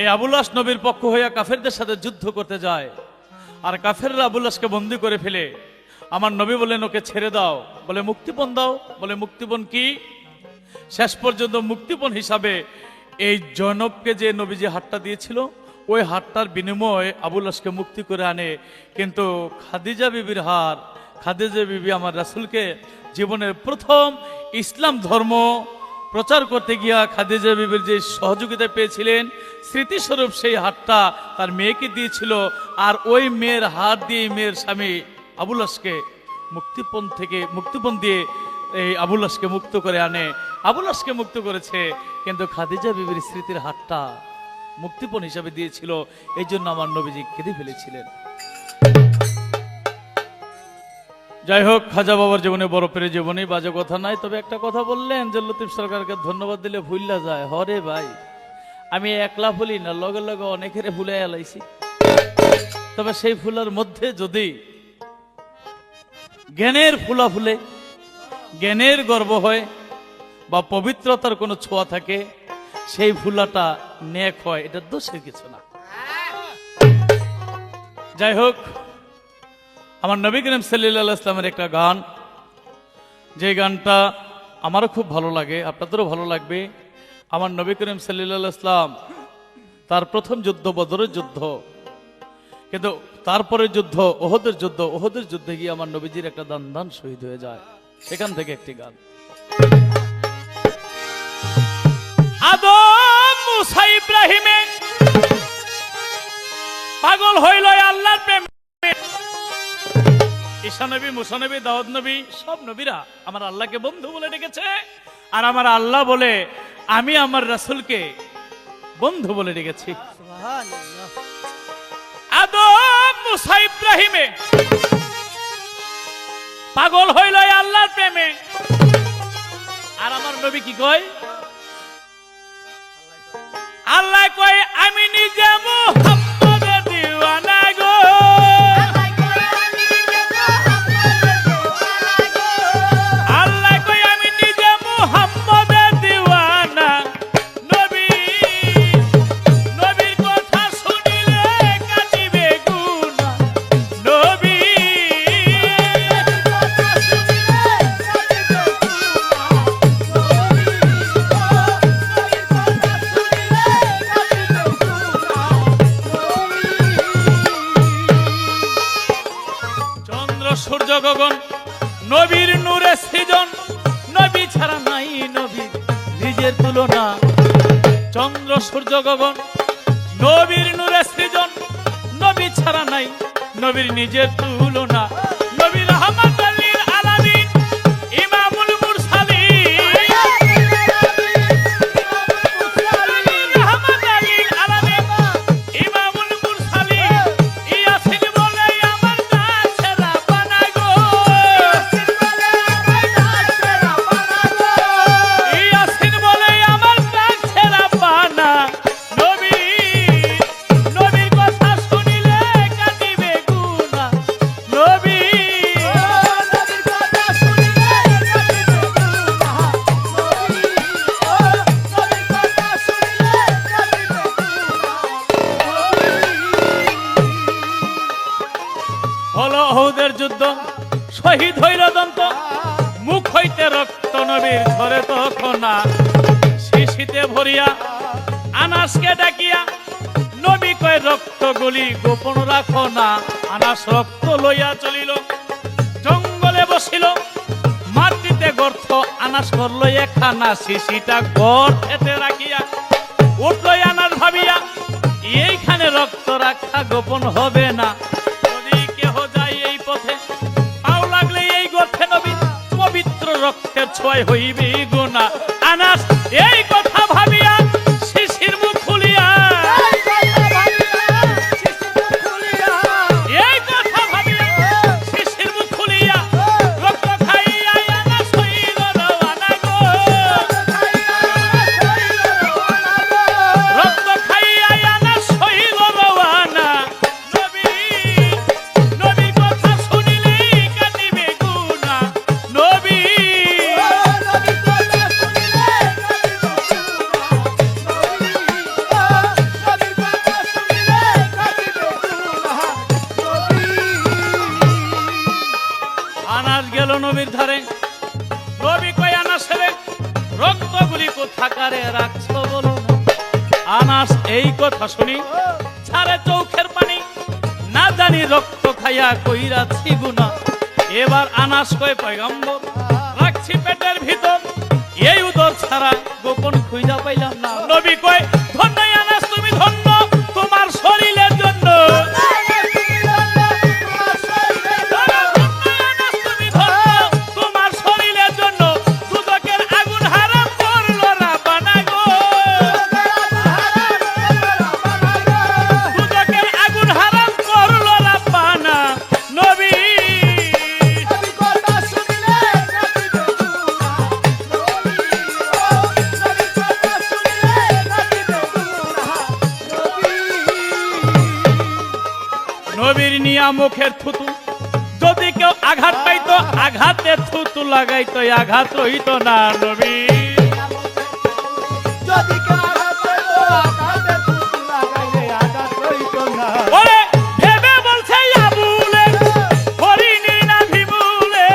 এই আবুলাস নবীর পক্ষ হইয়া কাফেরদের সাথে যুদ্ধ করতে যায়। আর কাফেররা আবুলাসকে বন্দী করে ফেলে। আমার নবী বলেন ওকে ছেড়ে দাও, বলে মুক্তিপণ দাও, বলে মুক্তিপণ কি? শেষ পর্যন্ত মুক্তিপণ হিসাবে এই জয়নবকে যে নবীজি হাতটা দিয়েছিল ওই হাতটার বিনিময়ে আবুলাসকে মুক্তি করে আনে। কিন্তু খাদিজা বিবির হার, খাদিজা বিবি আমার রাসূলকে জীবনের প্রথম ইসলাম ধর্ম প্রচার করতে গিয়া খাদিজা বিবির যে সহযোগিতা পেয়েছিলেন, স্মৃতিস্বরূপ সেই হাতটা তার মেয়েকে দিয়েছিল। আর ওই মেয়ের হাত দিয়ে মেয়ের স্বামী আবুলাসকে মুক্তিপণ দিয়ে এই আবুলাসকে মুক্ত করে আনে। আবুলাসকে মুক্ত করেছে, কিন্তু খাদিজা বিবির স্মৃতির হাতটা মুক্তিপণ হিসাবে দিয়েছিল। এই জন্য আমার নবীজি কেঁদে ফেলেছিলেন। যাই হোক, খাজা বাবার জীবনে বরফের জীবনে বাজে কথা নাই। তবে একটা কথা বললেন যে লতিফ সরকারকে ধন্যবাদ দিলে ভুললা যায়। হরে ভাই, আমি একলা ফুলি না, লগে লগে অনেকের ফুলে এলাইছি। তবে সেই ফুলের মধ্যে যদি জ্ঞানের ফুলা ফুলে, জ্ঞানের গর্ব হয় বা পবিত্রতার কোনো ছোঁয়া থাকে, সেই ফুলাটা নেক হয়, এটা দোষের কিছু না। যাই হোক, আমার নবী করিম সাল্লাল্লাহু আলাইহি ওয়াসাল্লামের একটা গান, যে গানটা আমারও খুব ভালো লাগে, আপনাদেরও ভালো লাগবে। আমার নবী করিম সাল্লাল্লাহু আলাইহি ওয়াসাল্লাম তার প্রথম যুদ্ধ বদরের যুদ্ধ, কিন্তু তারপরে যুদ্ধ ওহদের যুদ্ধে গিয়ে আমার নবীজির একটা দান শহীদ হয়ে যায়। সেখান থেকে একটি গান। আদম মুসা ইব্রাহিমে পাগল হইল আল্লাহর প্রেমে। ঈসা নবী, মুসা নবী, দাউদ নবী, সব নবীরা আমার আল্লাহকে বন্ধু বলে ডেকেছে। আর আমার আল্লাহ বলে আমি আমার রাসূলকে বন্ধু বলে ডেকেছি। আদম মুসা ইব্রাহিমে পাগল হইল আল্লাহর প্রেমে। আর আমার নবী কি কয়? আল্লাহ কয় আমি নিজে মুহাম্মদের দিওয়ানা গো। আল্লাহ কয় আমি নিজে মুহাম্মদের দিওয়ানা। নবীর কথা শুনিলে কাটিবে গুনাহ। নবী সূর্য গগন নবীর নূরে সৃজন। নবী ছাড়া নাই নবীর নিজের তুলনা। চন্দ্র সূর্য গগন নবীর নূরে সৃজন। নবী ছাড়া নাই নবীর নিজের তুলনা। নবী রাহমাতুল লিল আলামিন, ইমামুল মুরসালিন। রাহমাতুল লিল আলামিন, ইমামুল মুরসালিন। ইয়াসিন বলে আমার দাস সেরা বানা গো। ইয়াসিন বলে আমার দাস সেরা বানা। নবীর কথা শুনিলে কাটিবে গুনাহ। নবী হলো ওহুদের যুদ্ধ, শহীদ হইল দন্ত। মুখ হইতে রক্ত নবীর ধরে তখন না। শিশিতে ভরিয়া আনাসকে ডাকিয়া নবী কয় রক্ত গুলি গোপন রাখো না। আনাস রক্ত লইয়া চলিল, জঙ্গলে বসিল, মাটিতে গর্ত। আনাস করলো একখানা, শিশিটা গর্তে রাখিয়া উঠল আনাস ভাবিয়া এইখানে রক্ত রাখা গোপন হবে না। যদি কেহ যায় এই পথে, পাও লাগলে এই গর্তে নবী পবিত্র রক্তের ছোঁয়ায় হইবে গুনাহ। আনাস এই কথা ভাবিয়া শিশির মুখ খুলিয়া, এই কথা ভাবিয়া শিশির মুখ খুলিয়া রক্ত খাইয়া আনাস হইল রওয়ানা গো। রাখছো বলো না। আনাস এই কথা শুনি ছাড়ে চোখের পানি, না জানি রক্ত খাইয়া কইরাছি গুনাহ। এবার আনাস কয় পয়গম্বর রাখছি পেটের ভিতর, এই উদর ছাড়া গোপন খুঁজা পাইলাম না। নবী কয় ধন্য আনাস তুমি ধন্য, তোমার শরীরের জন্য তোমার শরীরের জন্য দুদকের আগুন হারাম করলো রাব্বানা গো, দুদকের আগুন হারাম করলো রাব্বানা। নবী নবীর নিয়া মুখের থুতু, যদি কেউ আঘাত পাইতো আঘাতে থুতু লাগাইতো, আঘাত হইতো না। নবী যদি আঘাত হইতো আঘাতে থুতু লাগাইলে আঘাত হইতো না। ওরে ভেবে বলছে আবুলে হরিণীর নাভি মূলে,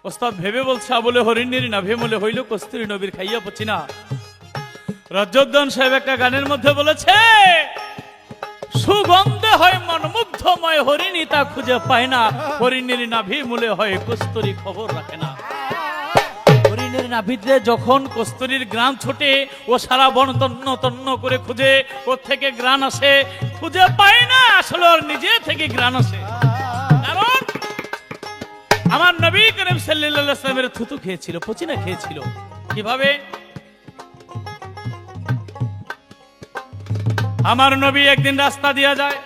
ওস্তাদ ভেবে বলছে আবুলে হরিণীর নাভি মূলে হইল কস্তুরী নবীর খাইয়া পচি না। রজতদান সাহেব একটা গানের মধ্যে বলেছে সুগন্ধে হয় মনমুগ্ধময়, হরিণী তা খুঁজে পায় না, হরিণীর নাভি মূলে হয় কস্তুরী খবর রাখে না। হরিণের নাভিতে যখন কস্তুরীর গ্রাম ছোটে, ও সারা বন তন্ন তন্ন করে খুঁজে, ওর থেকে গ্রান আসে, খুঁজে পায় না, আসলে ওর নিজে থেকে গ্রান আসে। কারণ আমার নবী করিম সাল্লাল্লাহু আলাইহি ওয়াসাল্লামের থুতু খেয়েছিল, পচিনা খেয়েছিল। কিভাবে? আমার নবী একদিন রাস্তা দিয়া যায়,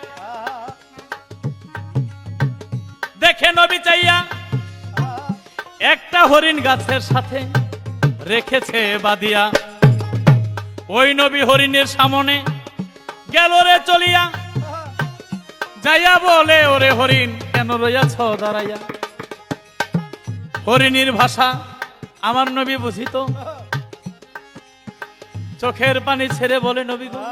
দেখে নবী চাইয়া একটা হরিণ গাছের সাথে রেখেছে বাদিয়া। ওই নবী হরিণের সামনে গেল রে চলিয়া, যাইয়া বলে ওরে হরিণ কেন রইয়াছ দাঁড়াইয়া। হরিণীর ভাষা আমার নবী বুঝিত, চোখের পানি ছেড়ে বলে নবী গো,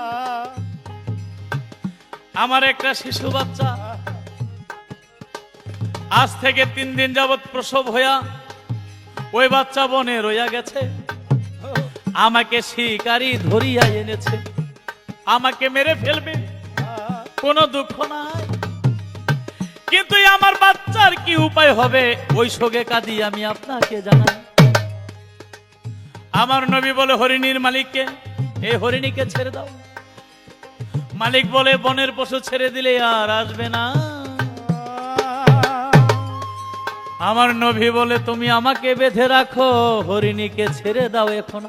আমার একটা শিশু বাচ্চা আজ থেকে 3 দিন যাবত প্রসব হইয়া ওই বাচ্চা বনে রইয়া গেছে, আমাকে শিকারী ধরিয়া এনেছে, আমাকে মেরে ফেলবে, কোনো দুঃখ নাই, কিন্তু আমার বাচ্চার কি উপায় হবে ওই শোকে কাঁদি আমি আপনাকে জানাই। আমার নবী বলে হরিণীর মালিককে, এই হরিণীকে ছেড়ে দাও। মালিক বলে বনের পশু ছেড়ে দিলে আর আসবে না। আমার নবী বলে তুমি আমাকে বেঁধে রাখো, হরিণীকে ছেড়ে দাও এখন।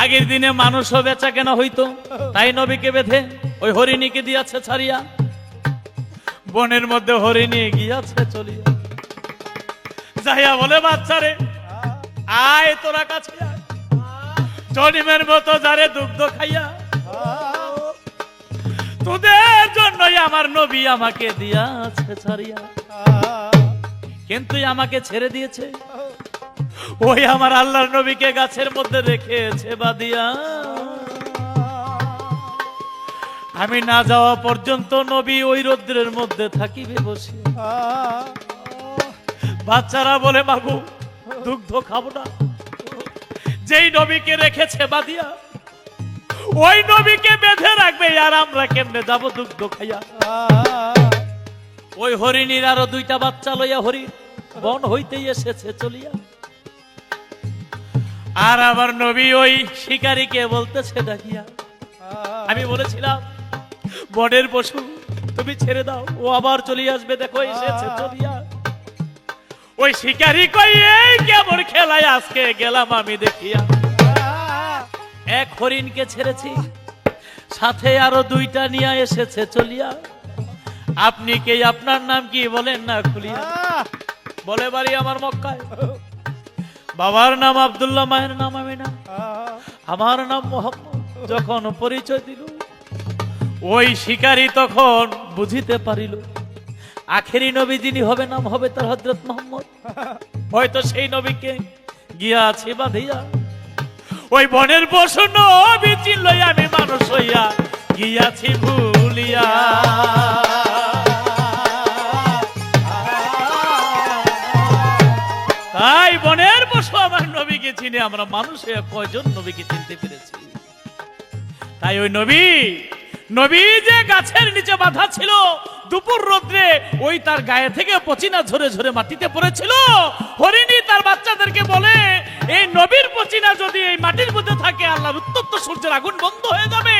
আগের দিনে মানুষও বেচা কেনা হইতো, তাই নবীকে বেঁধে ওই হরিণীকে দিয়াছে ছাড়িয়া, বনের মধ্যে হরিণী গিয়াছে চলিয়া। যাইয়া বলে বাচ্চারে আয় তোরা কাছে আয়, জনিমের মতো যারে দুগ্ধ খাইয়া, তোদের জন্যই আমার নবী আমাকে দিয়াছে ছাড়িয়া। কিন্তু আমাকে ছেড়ে দিয়েছে, ওই আমার আল্লাহর নবীকে গাছের মধ্যে রেখেছে বাদিয়া। আমি না যাওয়া পর্যন্ত নবী ওই রৌদ্রের মধ্যে থাকিবে বসে। বাচ্চারা বলে মাগো দুগ্ধ খাবো না, যেই নবীকে রেখেছে বাদিয়া ওই নবীকে বেঁধে রাখবে, আর আমরা কেমনে যাব দুগ্ধ খাইয়া। ওই হরিণীর আরো 2টা বাচ্চা লইয়া হরিণ বন হইতেই এসেছে চলিয়া। আর আমার নবী ওই শিকারীকে বলতেছে ডাকিয়া, আমি বলেছিলাম বনের পশু তুমি ছেড়ে দাও, ও আবার চলে আসবে, দেখো এসেছে চলিয়া। ওই শিকারী কই এই কেমন খেলায় আজকে গেলাম আমি দেখিয়া। এক হরিণকে ছেড়েছি, সাথে আরো 2টা নিয়ে এসেছে চলিয়া। আপনি কে, আপনার নাম কি বলেন না খুলিয়া। বলে বাড়ি আমার মক্কায়, বাবার নাম আব্দুল্লাহ, মায়ের নাম আমিনা, আমার নাম মোহাম্মদ। যখন পরিচয় দিল ওই শিকারী তখন বুঝিতে পারিল আখেরি নবী যিনি হবে নাম হবে তার হযরত মুহাম্মদ। হয়তো সেই নবীকে গিয়াছি বাঁধিয়া, ওই বনের পশু নবী চিনলই আমি মানুষ হইয়া গিয়াছি ভুলিয়া। নবীকে চিনে আমরা মানুষে কয়জন নবীকে চিনতে পেরেছি? তাই ওই নবী নবী যে গাছের নিচে বাঁধা ছিল, দুপুর রোদ্রে ওই তার গায়ে থেকে পচিনা ঝরে ঝরে মাটিতে পড়েছিল। হরিণী তার বাচ্চাদেরকে বলে, এই নবীর পচিনা যদি এই মাটির মধ্যে থাকে, আল্লাহর উত্তপ্ত সূর্যের আগুন বন্ধ হয়ে যাবে।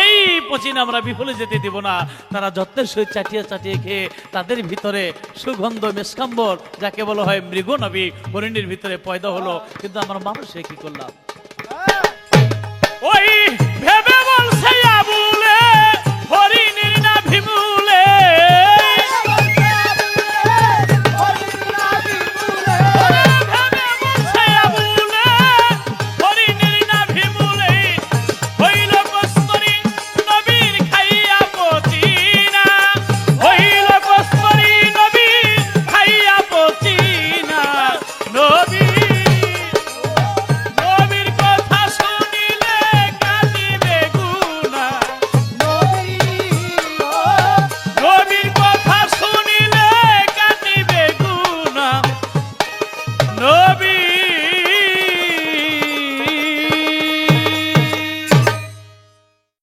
এই পচিনা আমরা বিফলে যেতে দিব না। তারা যত্নের সহিত চাটিয়ে চাটিয়ে খেয়ে তাদের ভিতরে সুগন্ধ মেসকাম্বর, যাকে বলা হয় মৃগ নবী, হরিণীর ভিতরে পয়দা হলো। কিন্তু আমরা মানুষে কি করলাম? ওই ভেবে